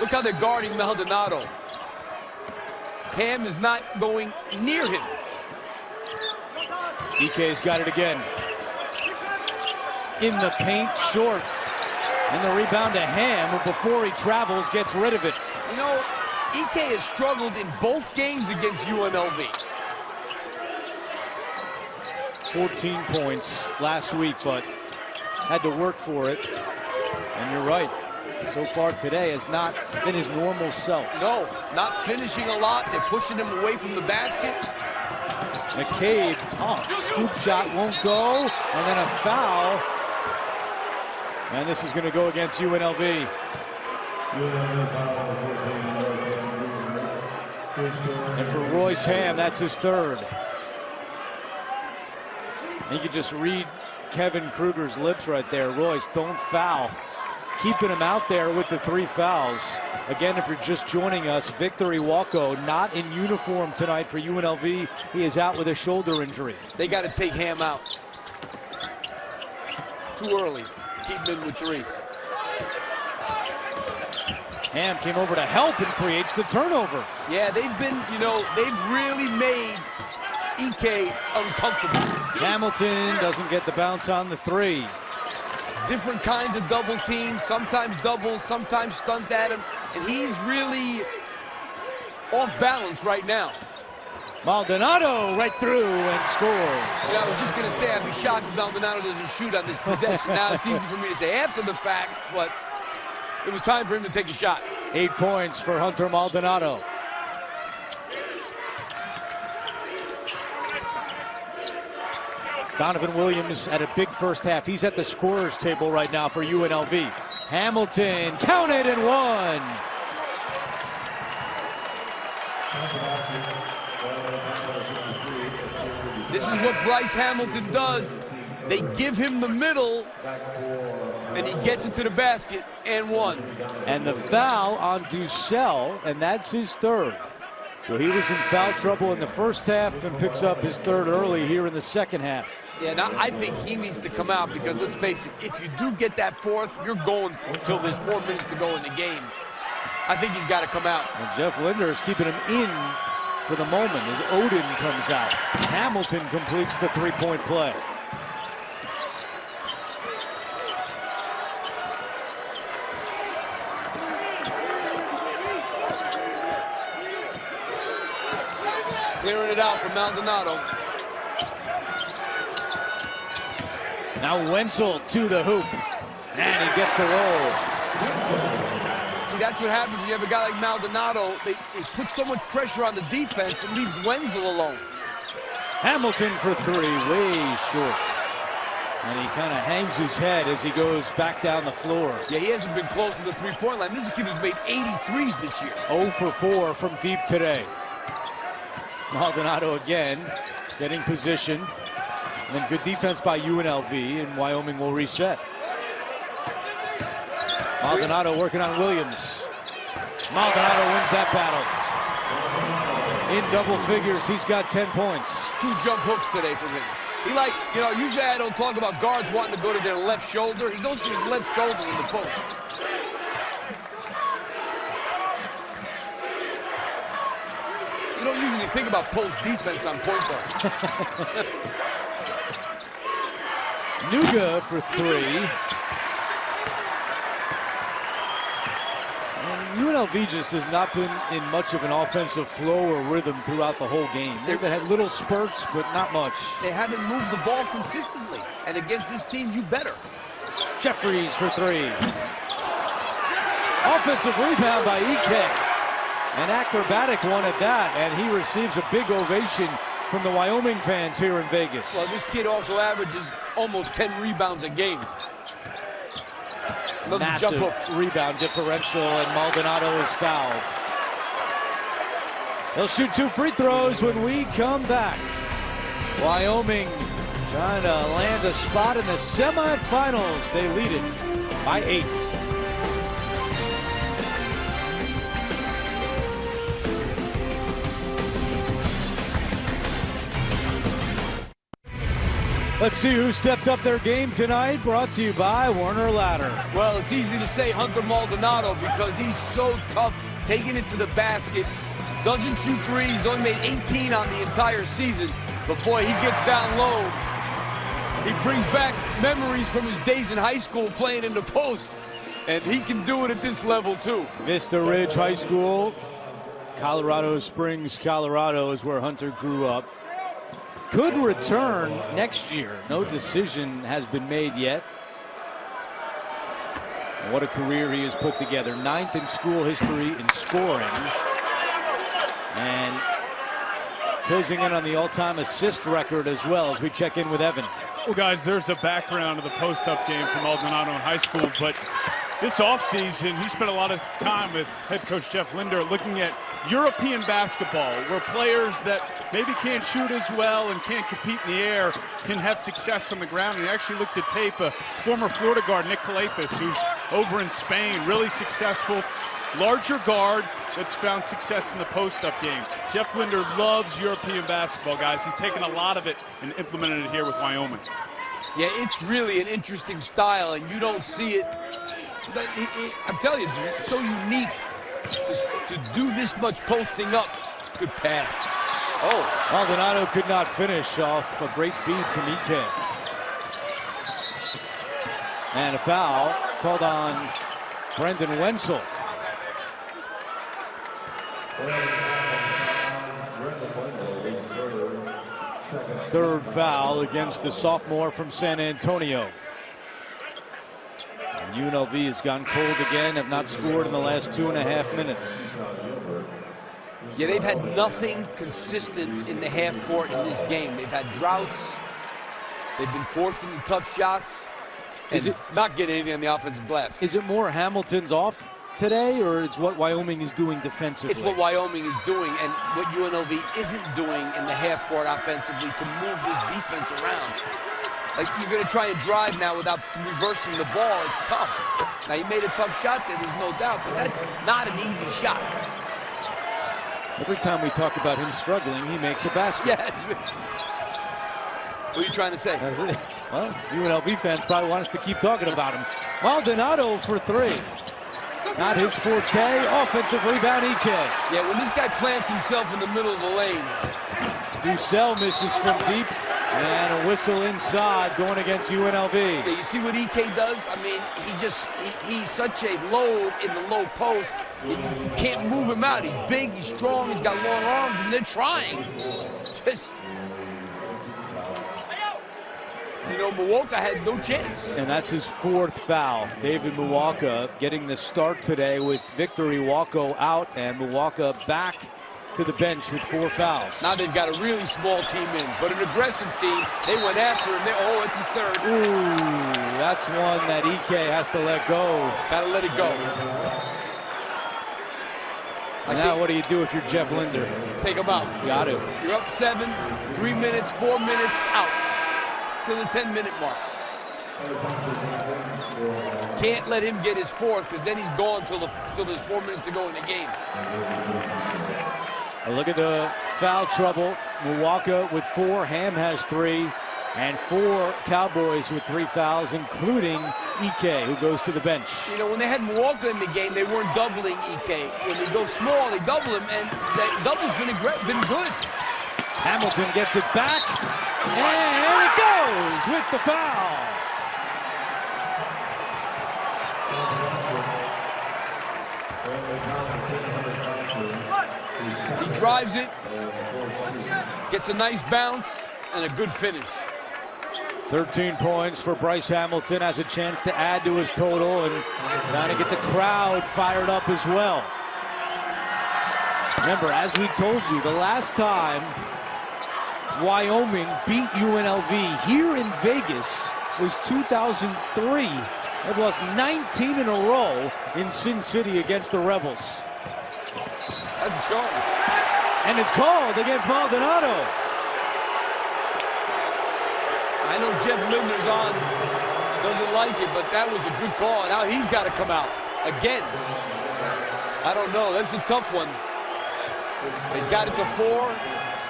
Look how they're guarding Maldonado. Cam is not going near him. Ike's got it again. In the paint, short. And the rebound to Ham, who before he travels gets rid of it. You know, Ike has struggled in both games against UNLV. 14 points last week, but had to work for it. And you're right. So far today has not been his normal self. No, not finishing a lot. They're pushing him away from the basket. McCabe, tough. Scoop shot won't go. And then a foul. And this is going to go against UNLV. And for Royce Ham, that's his 3rd. You can just read Kevin Kruger's lips right there. Royce, don't foul. Keeping him out there with the 3 fouls. Again, if you're just joining us, Victor Iwuako not in uniform tonight for UNLV. He is out with a shoulder injury. They got to take Ham out. Too early. Keep him in with 3. Ham came over to help and creates the turnover. Yeah, they've been, you know, they've really made Ike uncomfortable. Hamilton doesn't get the bounce on the 3. Different kinds of double teams, sometimes double, sometimes stunt at him, and he's really off balance right now. Maldonado right through and scores. Yeah, I was just going to say, I'd be shocked if Maldonado doesn't shoot on this possession. Now it's easy for me to say after the fact, but it was time for him to take a shot. 8 points for Hunter Maldonado. Donovan Williams had a big first half. He's at the scorer's table right now for UNLV. Hamilton counted and won. This is what Bryce Hamilton does. They give him the middle, and he gets it to the basket and won. And the foul on Dussel, and that's his 3rd. So he was in foul trouble in the first half and picks up his 3rd early here in the second half. Yeah, now I think he needs to come out because let's face it, if you do get that 4th, you're going until there's 4 minutes to go in the game. I think he's got to come out. And Jeff Linder is keeping him in for the moment as Odin comes out. Hamilton completes the 3-point play. Clearing it out for Maldonado. Now Wenzel to the hoop. And he gets the roll. See, that's what happens when you have a guy like Maldonado. They put so much pressure on the defense, it leaves Wenzel alone. Hamilton for 3, way short. And he kind of hangs his head as he goes back down the floor. Yeah, he hasn't been close to the 3-point line. This kid has made 83s this year. 0 for 4 from deep today. Maldonado again getting position. And then good defense by UNLV, and Wyoming will reset. Maldonado working on Williams. Maldonado wins that battle. In double figures, he's got 10 points. 2 jump hooks today from him. He usually I don't talk about guards wanting to go to their left shoulder. He goes to his left shoulder in the post. You don't usually think about post defense on point guards. Nuga for 3. And UNLV just has not been in much of an offensive flow or rhythm throughout the whole game. They've had little spurts, but not much. They haven't moved the ball consistently. And against this team, you better. Jeffries for 3. Offensive rebound by Ike. An acrobatic one at that, and he receives a big ovation from the Wyoming fans here in Vegas. Well, this kid also averages almost 10 rebounds a game. Another Massive jump up. rebound differential, and Maldonado is fouled. He'll shoot 2 free throws when we come back. Wyoming trying to land a spot in the semifinals. They lead it by 8. Let's see who stepped up their game tonight. Brought to you by Warner Ladder. Well, it's easy to say Hunter Maldonado because he's so tough taking it to the basket. Doesn't shoot threes. He's only made 18 on the entire season. But boy, he gets down low. He brings back memories from his days in high school playing in the post. And he can do it at this level too. Vista Ridge High School, Colorado Springs, Colorado is where Hunter grew up. Could return next year. No decision has been made yet. What a career he has put together. 9th in school history in scoring. And closing in on the all-time assist record as well as we check in with Evan. Well, guys, there's a background of the post-up game from Maldonado in high school, but this offseason, he spent a lot of time with head coach Jeff Linder looking at European basketball, where players that maybe can't shoot as well and can't compete in the air can have success on the ground. And he actually looked at tape of former Florida guard Nick Calapis, who's over in Spain, really successful, larger guard that's found success in the post-up game. Jeff Linder loves European basketball, guys. He's taken a lot of it and implemented it here with Wyoming. Yeah, it's really an interesting style, and you don't see it. But I'm telling you, it's so unique to do this much posting up. Good pass. Oh. Maldonado could not finish off a great feed from EK. And a foul called on Brendan Wenzel. Third foul against the sophomore from San Antonio. And UNLV has gone cold again, have not scored in the last 2.5 minutes. Yeah, they've had nothing consistent in the half court in this game. They've had droughts. They've been forced into tough shots. Is it not getting anything on the offensive glass? Is it more Hamilton's off today, or it's what Wyoming is doing defensively? It's what Wyoming is doing, and what UNLV isn't doing in the half court offensively to move this defense around. Like, you're going to try and drive now without reversing the ball. It's tough. Now, he made a tough shot there, there's no doubt, but that's not an easy shot. Every time we talk about him struggling, he makes a basket. Yeah. What are you trying to say? Well, UNLV fans probably want us to keep talking about him. Maldonado for 3. Not his forte. Offensive rebound, EK. Yeah, when this guy plants himself in the middle of the lane. Dussel misses from deep. And a whistle inside going against UNLV. Yeah, you see what EK does? I mean, he's such a load in the low post. You can't move him out. He's big, he's strong, he's got long arms, and they're trying. Just, you know, Milwaukee had no chance. And that's his 4th foul. David Milwaukee getting the start today with Victor Iwuako out, and Milwaukee back to the bench with 4 fouls. Now they've got a really small team in, but an aggressive team. They went after him. Oh, it's his 3rd. Ooh, that's one that EK has to let go. Gotta let it go. And now what do you do if you're Jeff Linder? Take him out. Got to. You're up 7, 3 minutes, 4 minutes, out. Till the 10-minute mark. Can't let him get his 4th, because then he's gone till there's 4 minutes to go in the game. Look at the foul trouble. Milwaukee with 4, Ham has 3, and 4 Cowboys with 3 fouls, including EK, who goes to the bench. You know, when they had Milwaukee in the game, they weren't doubling EK. When they go small, they double him, and that double's been good. Hamilton gets it back, and it goes with the foul. He drives it, gets a nice bounce, and a good finish. 13 points for Bryce Hamilton, has a chance to add to his total and trying to get the crowd fired up as well. Remember, as we told you, the last time Wyoming beat UNLV here in Vegas was 2003. They've lost 19 in a row in Sin City against the Rebels. That's a charge. And it's called against Maldonado. I know Jeff Lindner's on, doesn't like it, but that was a good call. Now he's got to come out again. I don't know. That's a tough one. They got it to 4.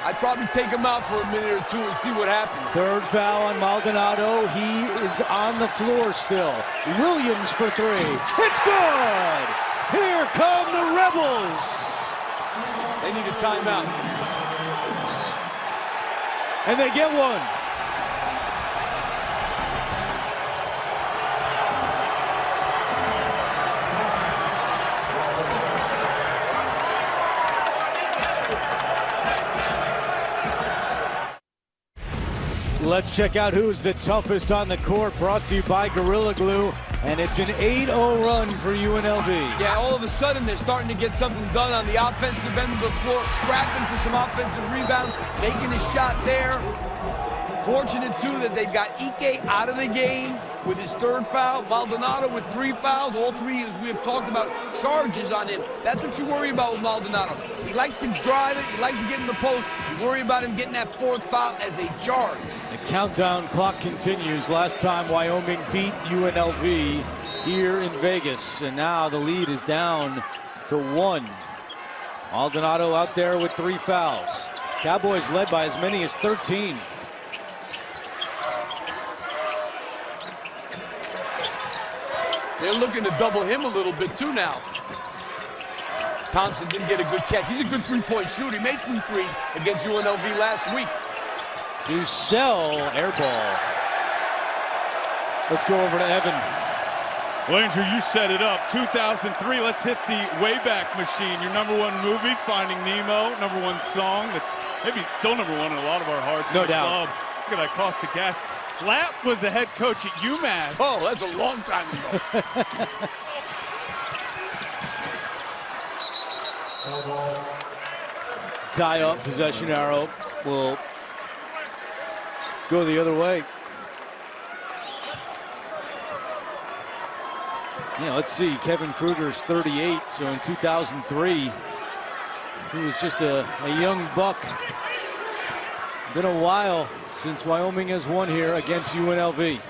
I'd probably take him out for a minute or two and see what happens. Third foul on Maldonado. He is on the floor still. Williams for 3. It's good! Here come the Rebels! They need a timeout. And they get one. Let's check out who's the toughest on the court, brought to you by Gorilla Glue. And it's an 8-0 run for UNLV. Yeah, all of a sudden they're starting to get something done on the offensive end of the floor, scrapping for some offensive rebounds, making a shot there. Fortunate, too, that they've got Ike out of the game with his 3rd foul. Maldonado with 3 fouls. All 3, as we have talked about, charges on him. That's what you worry about with Maldonado. He likes to drive it. He likes to get in the post. You worry about him getting that 4th foul as a charge. The countdown clock continues. Last time Wyoming beat UNLV here in Vegas. And now the lead is down to 1. Maldonado out there with 3 fouls. Cowboys led by as many as 13. They're looking to double him a little bit, too, now. Thompson didn't get a good catch. He's a good 3-point shooter. He made 3 threes against UNLV last week. Dussel, air ball. Let's go over to Evan. Well, Andrew, you set it up. 2003, let's hit the Wayback Machine. Your #1 movie, Finding Nemo, #1 song. That's maybe it's still #1 in a lot of our hearts. No doubt. Club. Look at that cost of gas. Lapp was a head coach at UMass. Oh, that's a long time ago. Tie up, possession arrow will go the other way. Yeah, let's see. Kevin Kruger's 38, so in 2003, he was just a young buck. Been a while since Wyoming has won here against UNLV.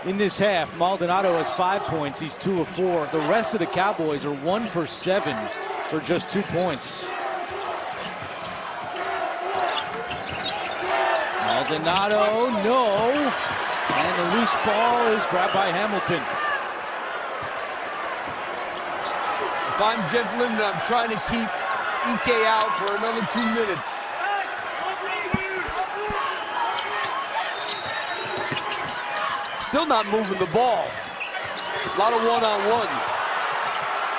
In this half, Maldonado has 5 points. He's 2 of 4. The rest of the Cowboys are 1 for 7 for just 2 points. Maldonado, no. And the loose ball is grabbed by Hamilton. If I'm Jeff Linden, I'm trying to keep Ike out for another 2 minutes. Still not moving the ball. A lot of one-on-one.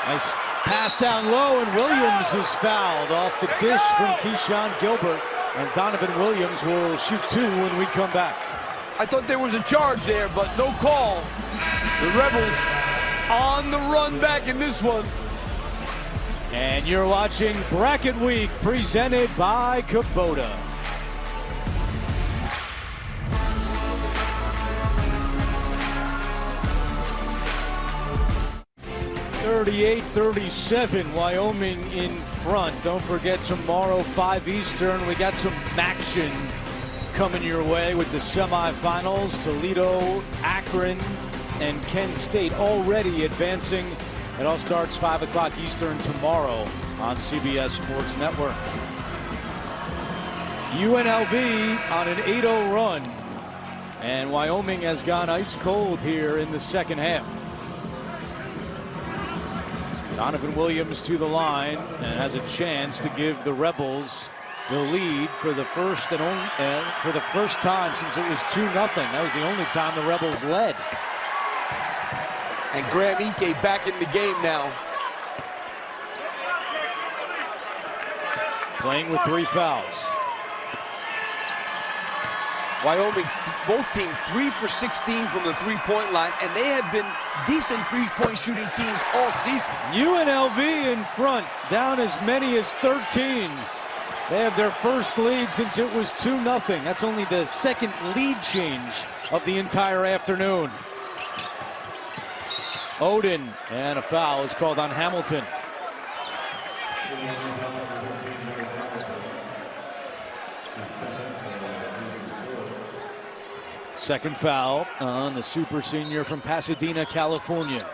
Nice pass down low, and Williams is fouled off the dish from Keyshawn Gilbert. And Donovan Williams will shoot 2 when we come back. I thought there was a charge there, but no call. The Rebels on the run back in this one. And you're watching Bracket Week presented by Kubota. 38-37, Wyoming in front. Don't forget tomorrow, 5 Eastern, we got some action coming your way with the semifinals. Toledo, Akron, and Kent State already advancing. It all starts 5 o'clock Eastern tomorrow on CBS Sports Network. UNLV on an 8-0 run, and Wyoming has gone ice cold here in the second half. Donovan Williams to the line and has a chance to give the Rebels the lead for the first and only, for the first time since it was 2-0. That was the only time the Rebels led. And Graham Ike back in the game now. Playing with 3 fouls. Wyoming, both teams 3 for 16 from the 3-point line, and they have been decent 3-point shooting teams all season. UNLV in front, down as many as 13. They have their first lead since it was 2-0. That's only the second lead change of the entire afternoon. Odin, and a foul is called on Hamilton. Second foul on the super senior from Pasadena, California.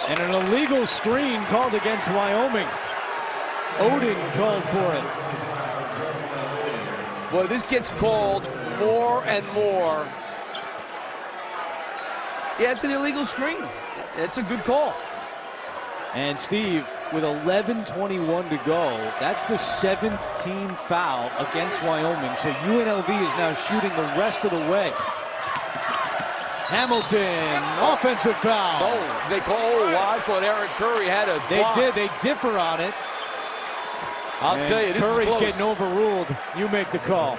And an illegal screen called against Wyoming. Odin called for it. Well, this gets called more and more. Yeah, it's an illegal screen. It's a good call. And Steve, with 11:21 to go, that's the 7th team foul against Wyoming. So UNLV is now shooting the rest of the way. Hamilton, offensive foul. Oh, they call. Oh, well, I thought Eric Curry had a block. They did. They differ on it. I'll tell you, this Curry's is close. getting overruled. You make the call.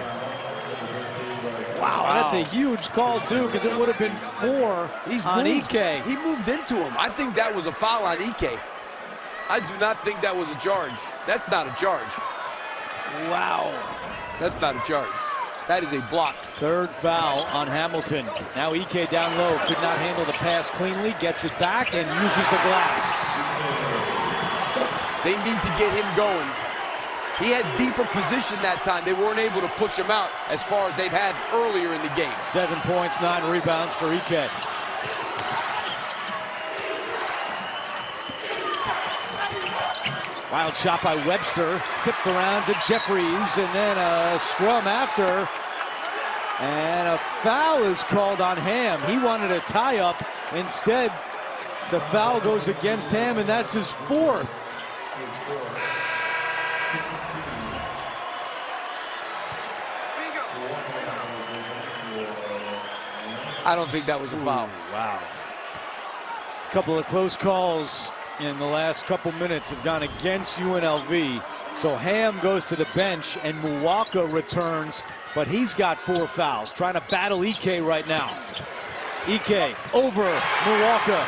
Wow, that's a huge call, too, because it would have been 4 on Ike. He moved into him. I think that was a foul on Ike. I do not think that was a charge. That's not a charge. Wow. That's not a charge. That is a block. Third foul on Hamilton. Now Ike down low, could not handle the pass cleanly, gets it back and uses the glass. They need to get him going. He had deeper position that time. They weren't able to push him out as far as they've had earlier in the game. 7 points, 9 rebounds for Ike. Wild shot by Webster, tipped around to Jeffries, and then a scrum after. And a foul is called on Ham. He wanted a tie-up. Instead, the foul goes against Ham, and that's his 4th. I don't think that was a foul. Wow. A couple of close calls in the last couple minutes have gone against UNLV. So Ham goes to the bench and Muwaka returns, but he's got 4 fouls. Trying to battle Ike right now. Ike over Muwaka.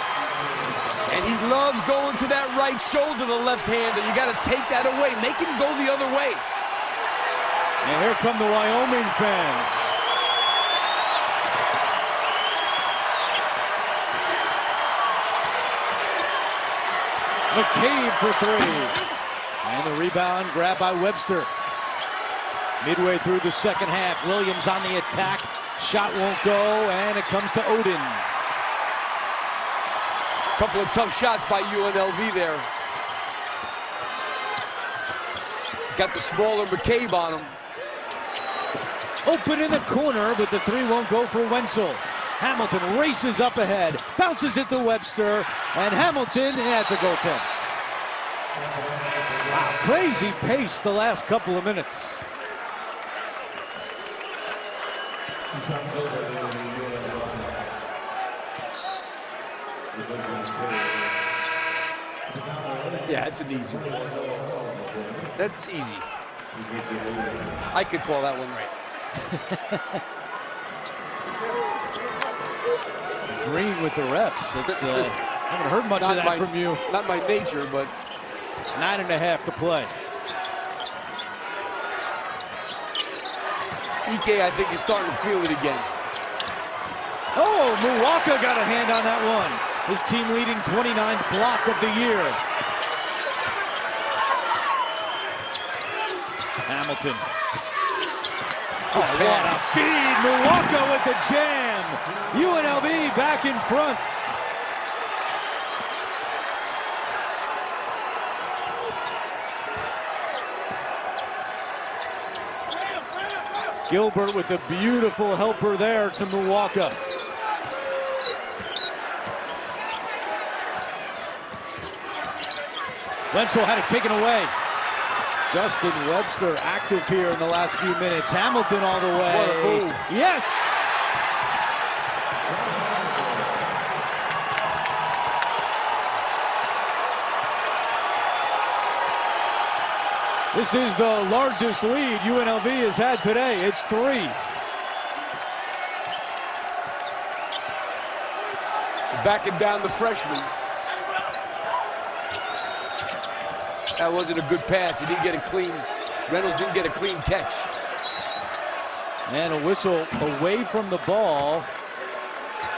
And he loves going to that right shoulder, the left-hander. You got to take that away. Make him go the other way. And here come the Wyoming fans. McCabe for 3. And the rebound grabbed by Webster. Midway through the second half, Williams on the attack. Shot won't go, and it comes to Odin. Couple of tough shots by UNLV there. He's got the smaller McCabe on him. Open in the corner, but the 3 won't go for Wenzel. Hamilton races up ahead, bounces it to Webster, and Hamilton, that's a goaltend. Wow, crazy pace the last couple of minutes. Yeah, it's an easy one. That's easy. I could call that one right. Green with the refs. It's, I haven't heard much of that from you. Not my nature, but 9.5 to play. Ike, I think, is starting to feel it again. Oh, Muwaka got a hand on that one. His team leading 29th block of the year. Hamilton. Oh, what a feed. Muwaka with the jam. UNLV back in front. Gilbert with a beautiful helper there to Muwaka. Wenzel had it taken away. Justin Webster active here in the last few minutes. Hamilton all the way. What a move. Yes! This is the largest lead UNLV has had today. It's 3. Backing down the freshman. That wasn't a good pass. He didn't get a clean. Reynolds didn't get a clean catch. And a whistle away from the ball.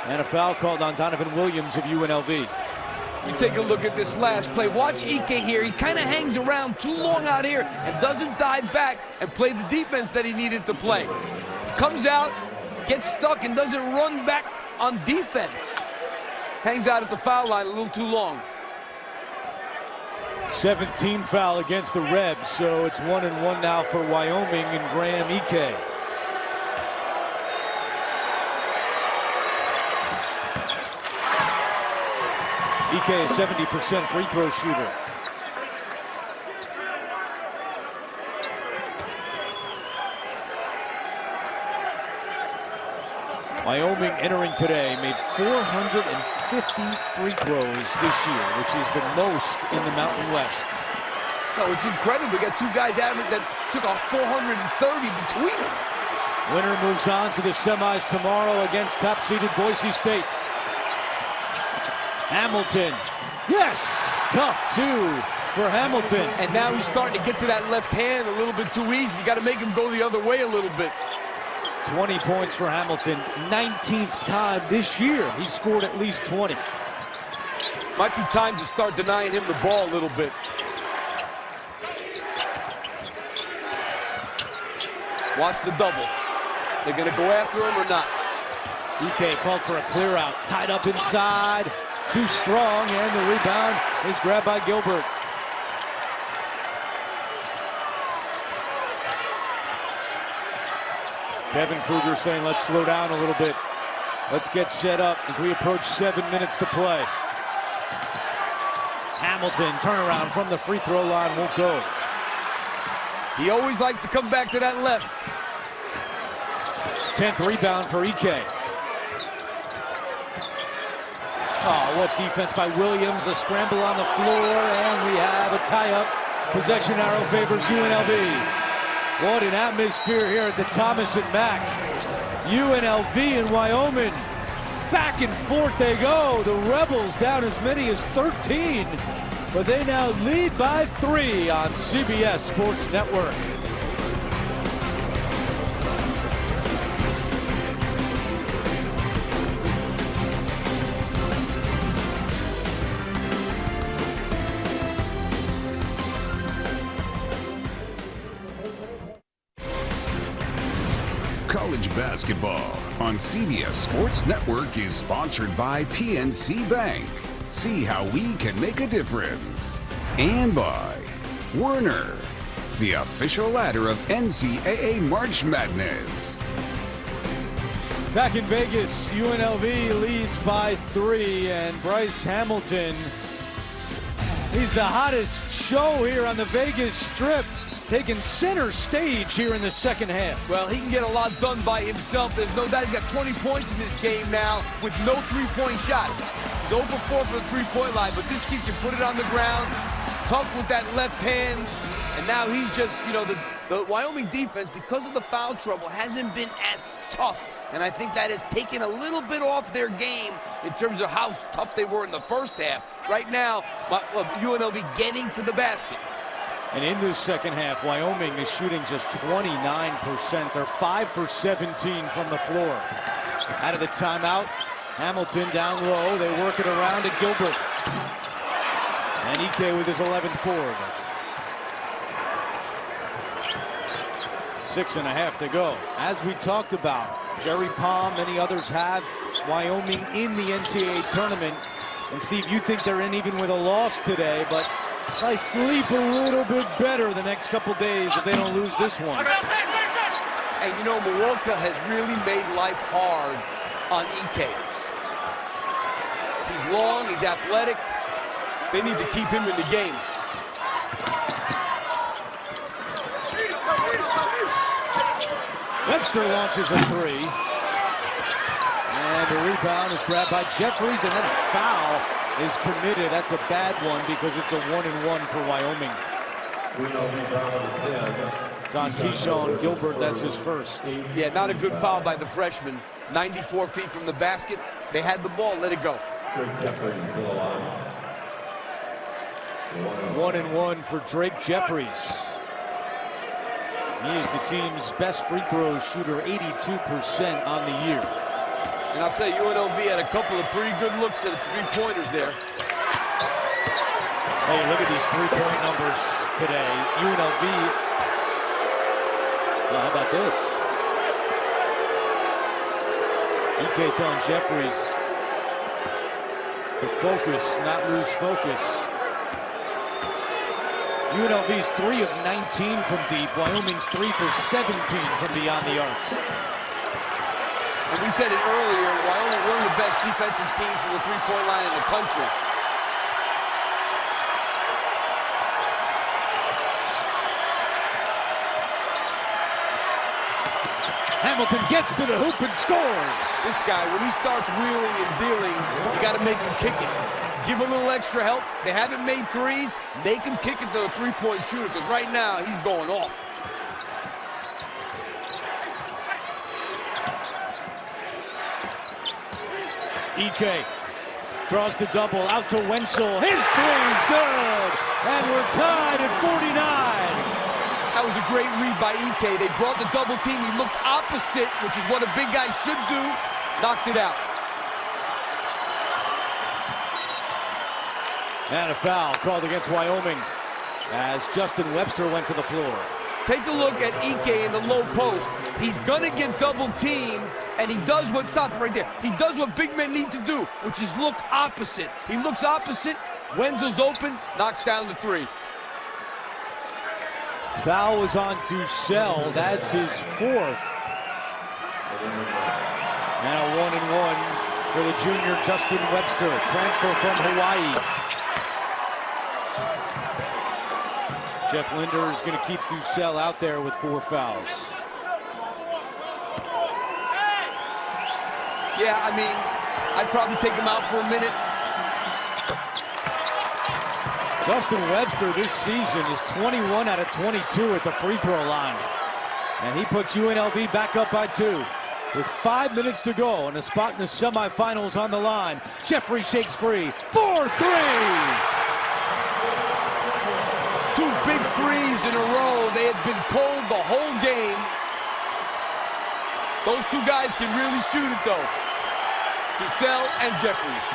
And a foul called on Donovan Williams of UNLV. You take a look at this last play. Watch Ike here. He kind of hangs around too long out here and doesn't dive back and play the defense that he needed to play. Comes out, gets stuck, and doesn't run back on defense. Hangs out at the foul line a little too long. 7th team foul against the Rebs, so it's 1-1 now for Wyoming and Graham Ike. Ike is 70% free throw shooter. Wyoming entering today made 450 free throws this year, which is the most in the Mountain West. No, it's incredible. We got two guys average that took off 430 between them. Winner moves on to the semis tomorrow against top-seeded Boise State. Hamilton, yes, tough two for Hamilton. And now he's starting to get to that left hand a little bit too easy. You got to make him go the other way a little bit. 20 points for Hamilton, 19th time this year he's scored at least 20. Might be time to start denying him the ball a little bit. Watch the double. They're going to go after him or not? Ike called for a clear out, tied up inside, too strong, and the rebound is grabbed by Gilbert. Kevin Kruger saying, let's slow down a little bit. Let's get set up as we approach 7 minutes to play. Hamilton, turnaround from the free throw line, won't go. He always likes to come back to that left. 10th rebound for Ike. Oh, what defense by Williams. A scramble on the floor, and we have a tie-up. Possession arrow favors UNLV. What an atmosphere here at the Thomas and Mack. UNLV and Wyoming. Back and forth they go. The Rebels down as many as 13. But they now lead by 3 on CBS Sports Network. College basketball on CBS Sports Network is sponsored by PNC Bank. See how we can make a difference. And by Werner, the official ladder of NCAA March Madness. Back in Vegas, UNLV leads by 3, and Bryce Hamilton, he's the hottest show here on the Vegas Strip, taking center stage here in the second half. Well, he can get a lot done by himself. There's no doubt he's got 20 points in this game now with no three-point shots. He's 0 for 4 for the three-point line, but this kid can put it on the ground, tough with that left hand, and now he's just, you know, the Wyoming defense, because of the foul trouble, hasn't been as tough, and I think that has taken a little bit off their game in terms of how tough they were in the first half. Right now, UNLV getting to the basket. And in this second half, Wyoming is shooting just 29%. They're 5 for 17 from the floor. Out of the timeout, Hamilton down low. They work it around to Gilbert. And Ike with his 11th board. 6.5 to go. As we talked about, Jerry Palm, many others have Wyoming in the NCAA tournament. And Steve, you think they're in even with a loss today, but I sleep a little bit better the next couple days if they don't lose this one. And you know, Milwaukee has really made life hard on Ike. He's long, he's athletic. They need to keep him in the game. Webster launches a 3. And the rebound is grabbed by Jeffries, and then a foul is committed. That's a bad one because it's a 1-and-1 for Wyoming. It's on Keyshawn Gilbert. That's his first. Yeah, not a good foul by the freshman. 94 feet from the basket. They had the ball. Let it go. 1-1 for Drake Jeffries. He is the team's best free throw shooter, 82% on the year. And I'll tell you, UNLV had a couple of pretty good looks at the three-pointers there. Hey, look at these three-point numbers today. UNLV. Yeah, how about this? EK telling Jeffries to focus, not lose focus. UNLV's 3 of 19 from deep. Wyoming's 3 for 17 from beyond the arc. And we said it earlier, Wyoming, one of the best defensive teams from the three-point line in the country. Hamilton gets to the hoop and scores. This guy, when he starts wheeling and dealing, you got to make him kick it. Give a little extra help. They haven't made threes. Make him kick it to the three-point shooter, because right now he's going off. EK draws the double out to Wenzel. His three's good, and we're tied at 49. That was a great read by EK. They brought the double team. He looked opposite, which is what a big guy should do. Knocked it out. And a foul called against Wyoming as Justin Webster went to the floor. Take a look at EK in the low post. He's gonna get double teamed, and he does what, stop it right there. He does what big men need to do, which is look opposite. He looks opposite, Wenzel's open, knocks down the three. Foul was on Ducell, that's his 4th. Now 1-1 for the junior Justin Webster, transfer from Hawaii. Jeff Linder is going to keep Ducell out there with 4 fouls. Yeah, I mean, I'd probably take him out for a minute. Justin Webster this season is 21 out of 22 at the free throw line. And he puts UNLV back up by 2. With 5 minutes to go and a spot in the semifinals on the line. Jeffrey shakes free. 4-3! 2 big threes in a row. They had been cold the whole game. Those 2 guys can really shoot it, though. Ducell and Jeffries.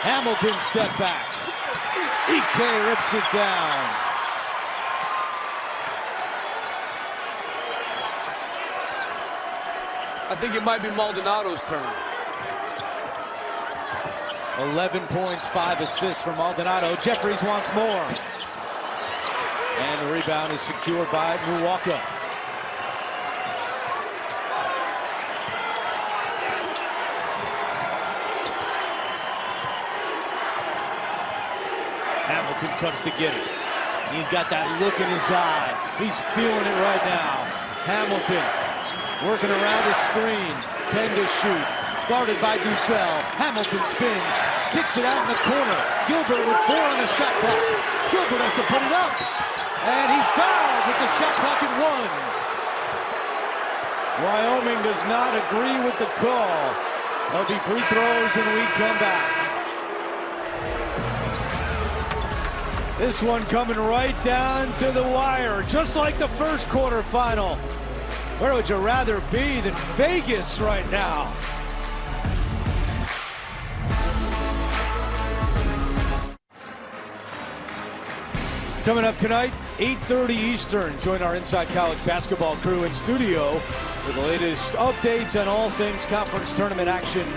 Hamilton step back. EK rips it down. I think it might be Maldonado's turn. 11 points, 5 assists from Maldonado. Jeffries wants more. And the rebound is secured by Muwaka. Hamilton comes to get it. He's got that look in his eye. He's feeling it right now. Hamilton working around the screen. 10 to shoot. Guarded by Ducell. Hamilton spins. Kicks it out in the corner. Gilbert with 4 on the shot clock. Gilbert has to put it up. And he's fouled with the shot clock at 1. Wyoming does not agree with the call. There'll be free throws when we come back. This one coming right down to the wire, just like the first quarterfinal. Where would you rather be than Vegas right now? Coming up tonight, 8:30 Eastern. Join our Inside College Basketball crew in studio for the latest updates on all things conference tournament action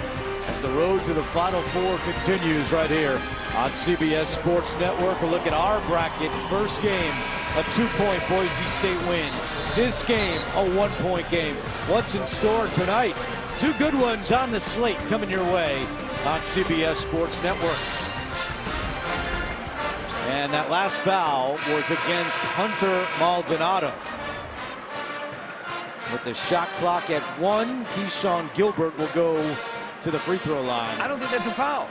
as the road to the Final Four continues right here on CBS Sports Network. We'll look at our bracket. First game, a 2-point Boise State win. This game, a 1-point game. What's in store tonight? 2 good ones on the slate coming your way on CBS Sports Network. And that last foul was against Hunter Maldonado. With the shot clock at 1, Keyshawn Gilbert will go to the free throw line. I don't think that's a foul.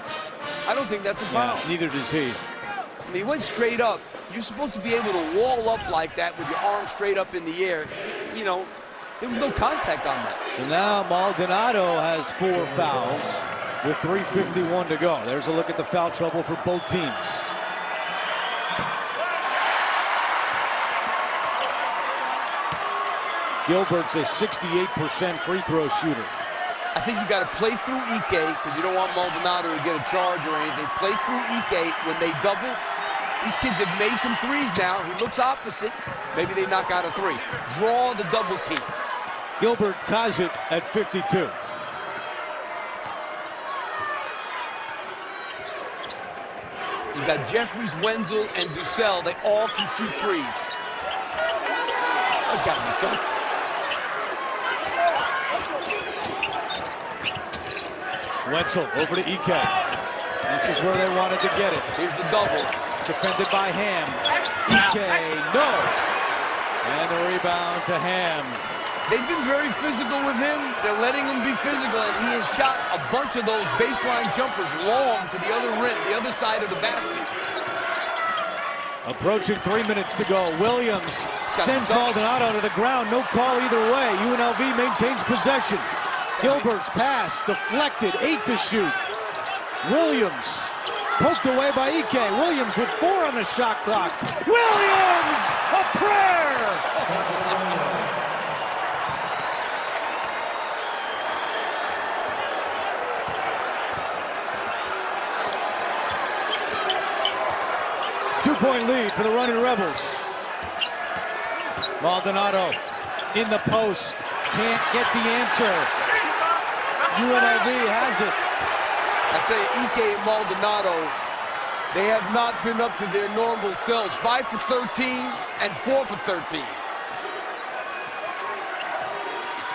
I don't think that's a foul. Yeah, neither does he. I mean, he went straight up. You're supposed to be able to wall up like that with your arm straight up in the air. You know, there was no contact on that. So now Maldonado has 4 fouls with 3:51 to go. There's a look at the foul trouble for both teams. Gilbert's a 68% free throw shooter. I think you got to play through Ike because you don't want Maldonado to get a charge or anything. Play through Ike when they double. These kids have made some threes now. He looks opposite. Maybe they knock out a three. Draw the double team. Gilbert ties it at 52. You got Jeffries, Wenzel, and Dussel. They all can shoot threes. There's got to be some. Wenzel over to Ike. This is where they wanted to get it. Here's the double. Defended by Ham. Ike, no. And the rebound to Ham. They've been very physical with him. They're letting him be physical, and he has shot a bunch of those baseline jumpers long to the other rim, the other side of the basket. Approaching 3 minutes to go. Williams sends Maldonado to the ground. No call either way. UNLV maintains possession. Gilbert's pass deflected. 8 to shoot. Williams poked away by Ike. Williams with 4 on the shot clock. Williams! A prayer! 2-point lead for the Running Rebels. Maldonado in the post. Can't get the answer. UNLV has it. I tell you, Ike and Maldonado, they have not been up to their normal selves. 5 for 13 and 4 for 13.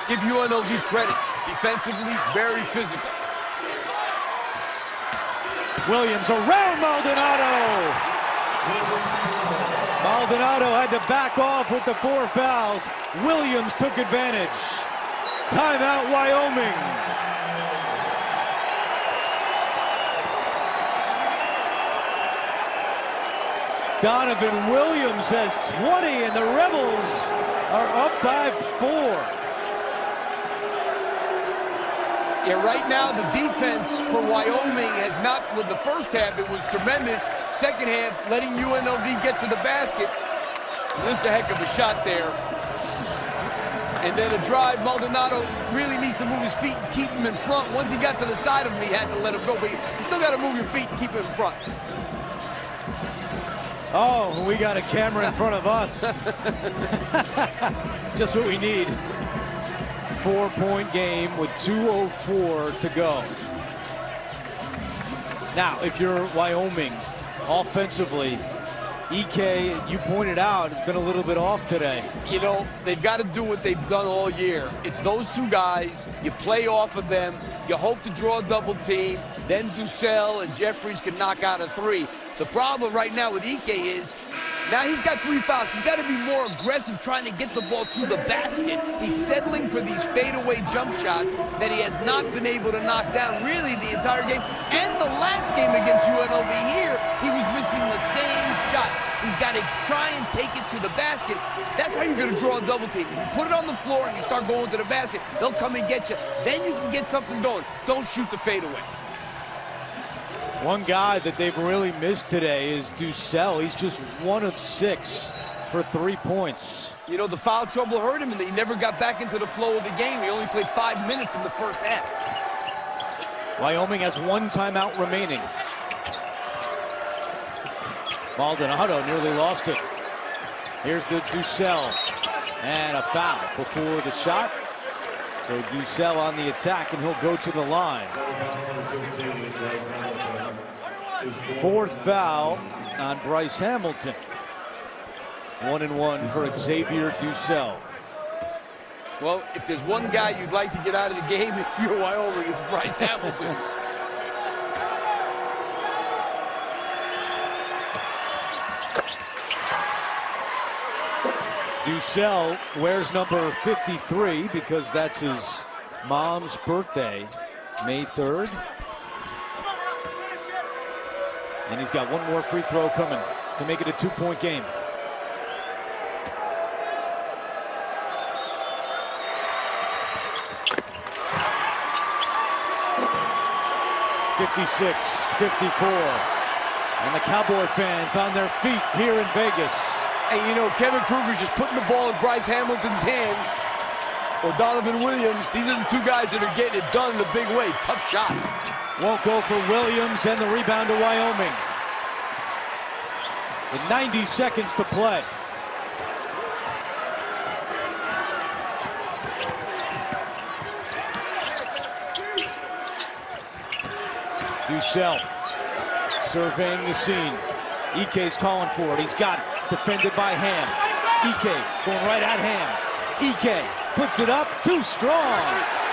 Give UNLV credit. Defensively, very physical. Williams around Maldonado. Maldonado had to back off with the 4 fouls. Williams took advantage. Timeout, Wyoming. Donovan Williams has 20, and the Rebels are up by 4. Yeah, right now the defense for Wyoming has not, with the first half, it was tremendous. Second half, letting UNLV get to the basket. This is a heck of a shot there. And then a drive. Maldonado really needs to move his feet and keep him in front. Once he got to the side of him, he had to let him go. But you still got to move your feet and keep him in front. Oh, we got a camera in front of us. Just what we need. 4-point game with 2:04 to go. Now, if you're Wyoming, offensively, Ike, you pointed out, has been a little bit off today. You know, they've got to do what they've done all year. It's those two guys. You play off of them. You hope to draw a double team. Then Dussel and Jeffries can knock out a 3. The problem right now with Ike is, now he's got 3 fouls. He's got to be more aggressive trying to get the ball to the basket. He's settling for these fadeaway jump shots that he has not been able to knock down really the entire game. And the last game against UNLV here, he was missing the same shot. He's got to try and take it to the basket. That's how you're going to draw a double team. You put it on the floor and you start going to the basket, they'll come and get you. Then you can get something going. Don't shoot the fadeaway. One guy that they've really missed today is Dussel. He's just 1 of 6 for 3 points. You know, the foul trouble hurt him, and he never got back into the flow of the game. He only played 5 minutes in the first half. Wyoming has 1 timeout remaining. Maldonado nearly lost it. Here's the Dussel. And a foul before the shot. So Dussel on the attack, and he'll go to the line. 4th foul on Bryce Hamilton. 1-1 for Xavier Dussel. Well, if there's one guy you'd like to get out of the game if you're Wyoming, it's Bryce Hamilton. Dussel wears number 53 because that's his mom's birthday, May 3rd. And he's got 1 more free throw coming to make it a 2-point game. (56-54). And the Cowboy fans on their feet here in Vegas. And you know, Kevin Kruger's just putting the ball in Bryce Hamilton's hands, or Donovan Williams. These are the two guys that are getting it done in a big way. Tough shot. Won't go for Williams, and the rebound to Wyoming. With 90 seconds to play. Ducell surveying the scene. Ike's calling for it. He's got it. Defended by Ham. Ike going right at Ham. Ike puts it up. Too strong.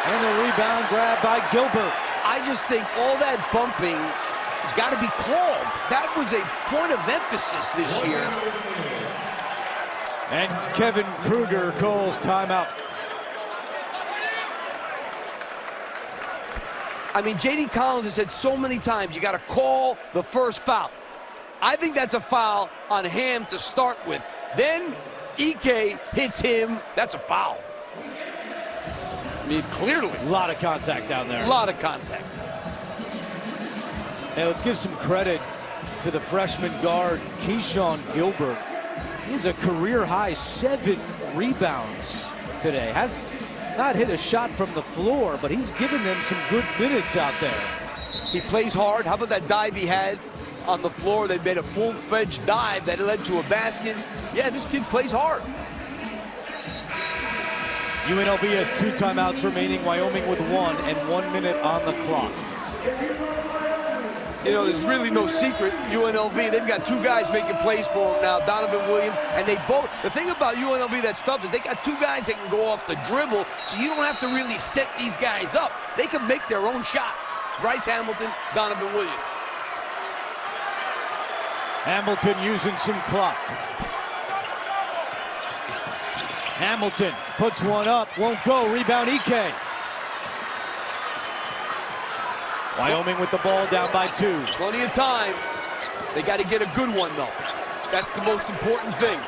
And the rebound grabbed by Gilbert. I just think all that bumping has got to be called. That was a point of emphasis this year. And Kevin Kruger calls timeout. I mean, J.D. Collins has said so many times, you got to call the first foul. I think that's a foul on Ham to start with. Then Ike hits him. That's a foul. I mean, clearly. A lot of contact down there. A lot of contact. Hey, let's give some credit to the freshman guard, Keyshawn Gilbert. He's a career-high 7 rebounds today. Has not hit a shot from the floor, but he's given them some good minutes out there. He plays hard. How about that dive he had on the floor? They made a full-fledged dive that led to a basket. Yeah, this kid plays hard. UNLV has 2 timeouts remaining. Wyoming with 1 and 1 minute on the clock. You know, there's really no secret. UNLV, they've got 2 guys making plays for them now, Donovan Williams, and they both, the thing about UNLV that's tough is they got 2 guys that can go off the dribble, so you don't have to really set these guys up. They can make their own shot. Bryce Hamilton, Donovan Williams. Hamilton using some clock. Hamilton puts one up, won't go, rebound Ike. Wyoming with the ball down by 2. Plenty of time. They got to get a good one, though. That's the most important thing.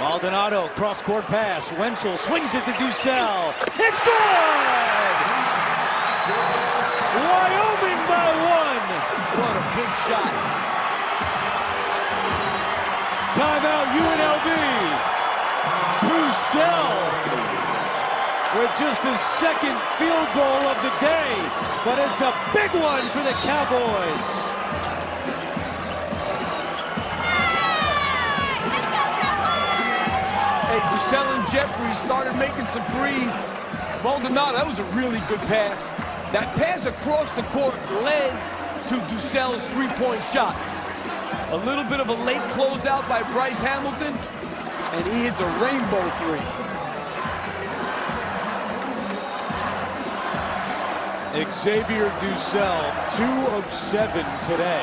Maldonado, cross-court pass. Wenzel swings it to Ducell. It's good! Wyoming by 1. What a big shot. Timeout UNLV. Ducell with just his 2nd field goal of the day, but it's a big one for the Cowboys. Hey, Ducell and Jeffries started making some threes. Maldonado, that was a really good pass. That pass across the court led to Ducell's 3-point shot. A little bit of a late closeout by Bryce Hamilton, and he hits a rainbow 3. Xavier Ducell, 2 of 7 today.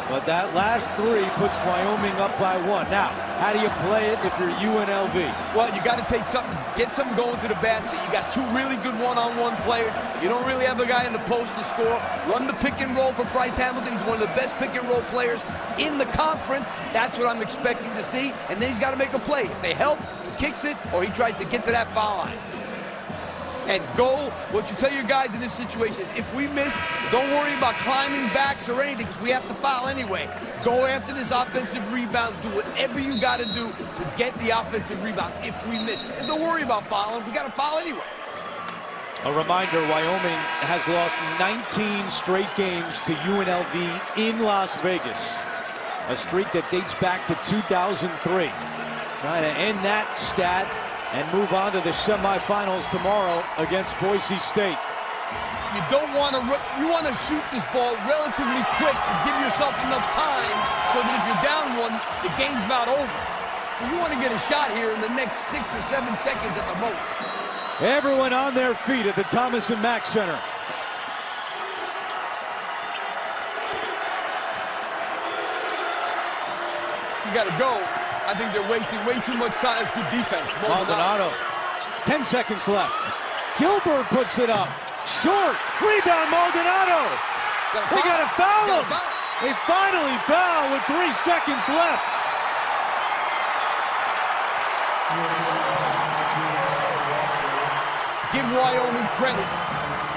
But that last 3 puts Wyoming up by 1. Now, how do you play it if you're UNLV? Well, you got to take something, get something going to the basket. You got 2 really good one-on-one players. You don't really have a guy in the post to score. Run the pick and roll for Bryce Hamilton. He's one of the best pick and roll players in the conference. That's what I'm expecting to see. And then he's got to make a play. If they help, he kicks it, or he tries to get to that foul line. And go, what you tell your guys in this situation is, if we miss, don't worry about climbing backs or anything, because we have to foul anyway. Go after this offensive rebound. Do whatever you got to do to get the offensive rebound if we miss. And don't worry about fouling. We got to foul anyway. A reminder, Wyoming has lost 19 straight games to UNLV in Las Vegas. A streak that dates back to 2003. Trying to end that stat and move on to the semifinals tomorrow against Boise State. You don't want to, you want to shoot this ball relatively quick to give yourself enough time so that if you're down 1, the game's not over. So you want to get a shot here in the next 6 or 7 seconds at the most. Everyone on their feet at the Thomas and Mack Center. You got to go. I think they're wasting way too much time. That's good defense. Maldonado. 10 seconds left. Gilbert puts it up. Short. Rebound, Maldonado. They got to foul him. They finally foul with 3 seconds left. Give Wyoming credit.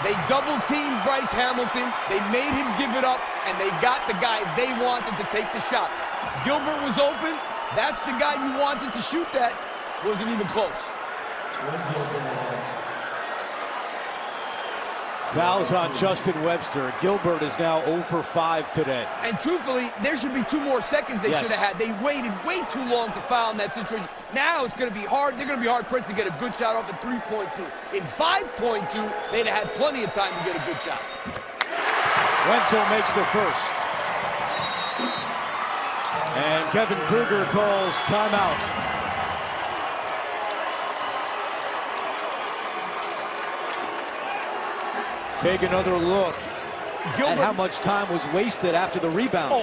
They double-teamed Bryce Hamilton. They made him give it up, and they got the guy they wanted to take the shot. Gilbert was open. That's the guy you wanted to shoot that. Wasn't even close. Fouls on Justin Webster. Gilbert is now 0 for 5 today. And truthfully, there should be 2 more seconds they should have had. They waited way too long to foul in that situation. Now it's going to be hard. They're going to be hard-pressed to get a good shot off at 3.2. In 5.2, they'd have had plenty of time to get a good shot. Wenzel makes the first. And Kevin Kruger calls timeout. Take another look at how much time was wasted after the rebound.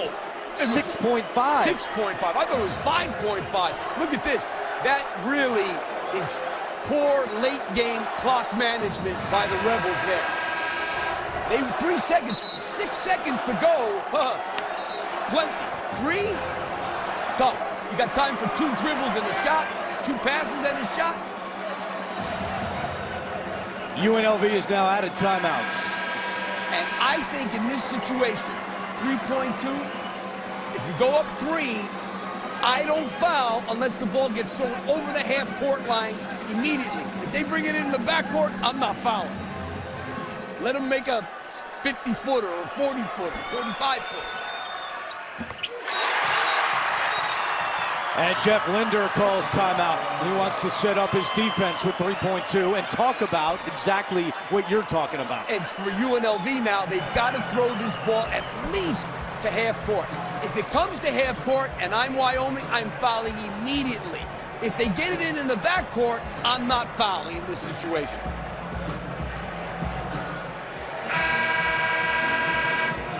6.5. 6.5. I thought it was 5.5. Look at this. That really is poor late-game clock management by the Rebels there. They 3 seconds, 6 seconds to go. Plenty. 3? Tough. You got time for 2 dribbles and a shot, 2 passes and a shot. UNLV is now out of timeouts. And I think in this situation, 3.2, if you go up 3, I don't foul unless the ball gets thrown over the half-court line immediately. If they bring it in the backcourt, I'm not fouling. Let them make a 50-footer or 40-footer, 45-footer. And Jeff Linder calls timeout. He wants to set up his defense with 3.2 and talk about exactly what you're talking about. And for UNLV now, they've got to throw this ball at least to half court. If it comes to half court and I'm Wyoming, I'm fouling immediately. If they get it in the backcourt, I'm not fouling in this situation.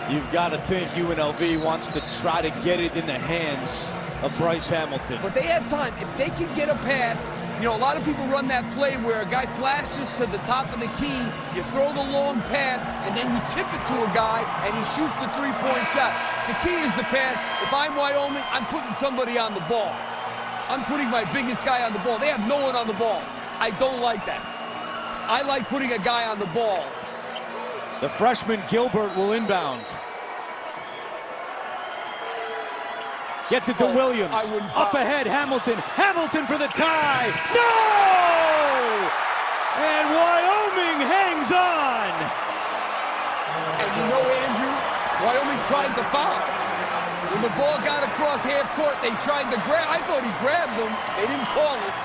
You've got to think UNLV wants to try to get it in the hands of Bryce Hamilton. But they have time. If they can get a pass, you know, a lot of people run that play where a guy flashes to the top of the key, you throw the long pass, and then you tip it to a guy, and he shoots the 3-point shot. The key is the pass. If I'm Wyoming, I'm putting somebody on the ball. I'm putting my biggest guy on the ball. They have no one on the ball. I don't like that. I like putting a guy on the ball. The freshman Gilbert will inbound. Gets it to Williams. Up ahead, Hamilton. Hamilton for the tie. No! And Wyoming hangs on. And you know, Andrew, Wyoming tried to foul. When the ball got across half court, they tried to grab. I thought he grabbed them. They didn't call it.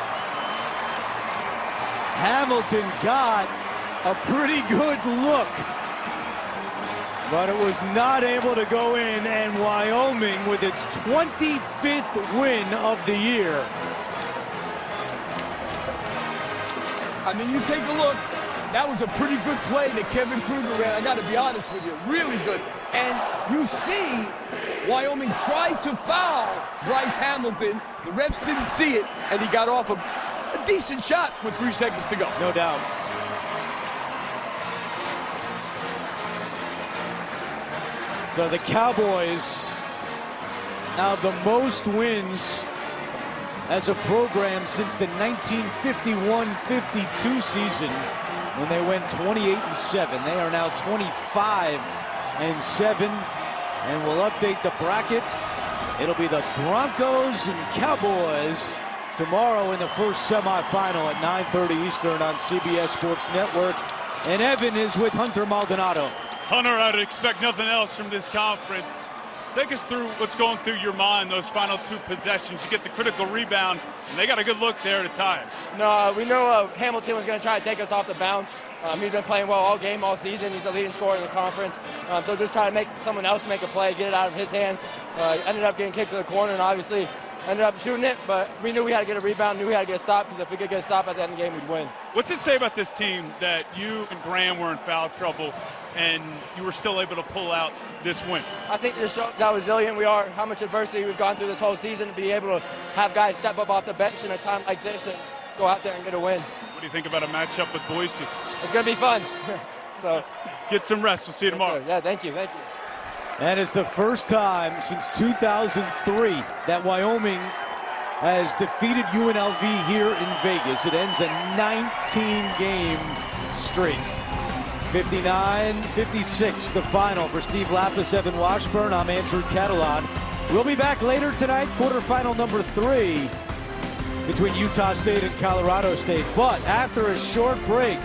Hamilton got a pretty good look, but it was not able to go in, and Wyoming with its 25th win of the year. I mean, you take a look. That was a pretty good play that Kevin Kruger ran. I got to be honest with you, really good. And you see Wyoming tried to foul Bryce Hamilton. The refs didn't see it, and he got off a decent shot with 3 seconds to go. No doubt. So the Cowboys now the most wins as a program since the 1951-52 season when they went 28-7. They are now 25-7, and we'll update the bracket. It'll be the Broncos and Cowboys tomorrow in the first semifinal at 9:30 Eastern on CBS Sports Network. And Evan is with Hunter Maldonado. Hunter, I'd expect nothing else from this conference. Take us through what's going through your mind, those final 2 possessions. You get the critical rebound, and they got a good look there to tie it. No, we know Hamilton was going to try to take us off the bounce. He's been playing well all game, all season. He's the leading scorer in the conference. So just trying to make someone else make a play, get it out of his hands. Ended up getting kicked to the corner, and obviously ended up shooting it. But we knew we had to get a rebound, knew we had to get a stop, because if we could get a stop at the end of the game, we'd win. What's it say about this team that you and Graham were in foul trouble and you were still able to pull out this win? I think this shows how resilient we are, how much adversity we've gone through this whole season, to be able to have guys step up off the bench in a time like this and go out there and get a win. What do you think about a matchup with Boise? It's going to be fun. So get some rest. We'll see you tomorrow. Yeah, thank you. Thank you. And it's the first time since 2003 that Wyoming has defeated UNLV here in Vegas. It ends a 19-game streak. 59-56, the final for Steve Lapis, Evan Washburn. I'm Andrew Catalan. We'll be back later tonight, quarterfinal number 3 between Utah State and Colorado State. But after a short break,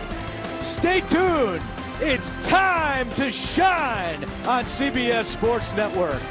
stay tuned. It's time to shine on CBS Sports Network.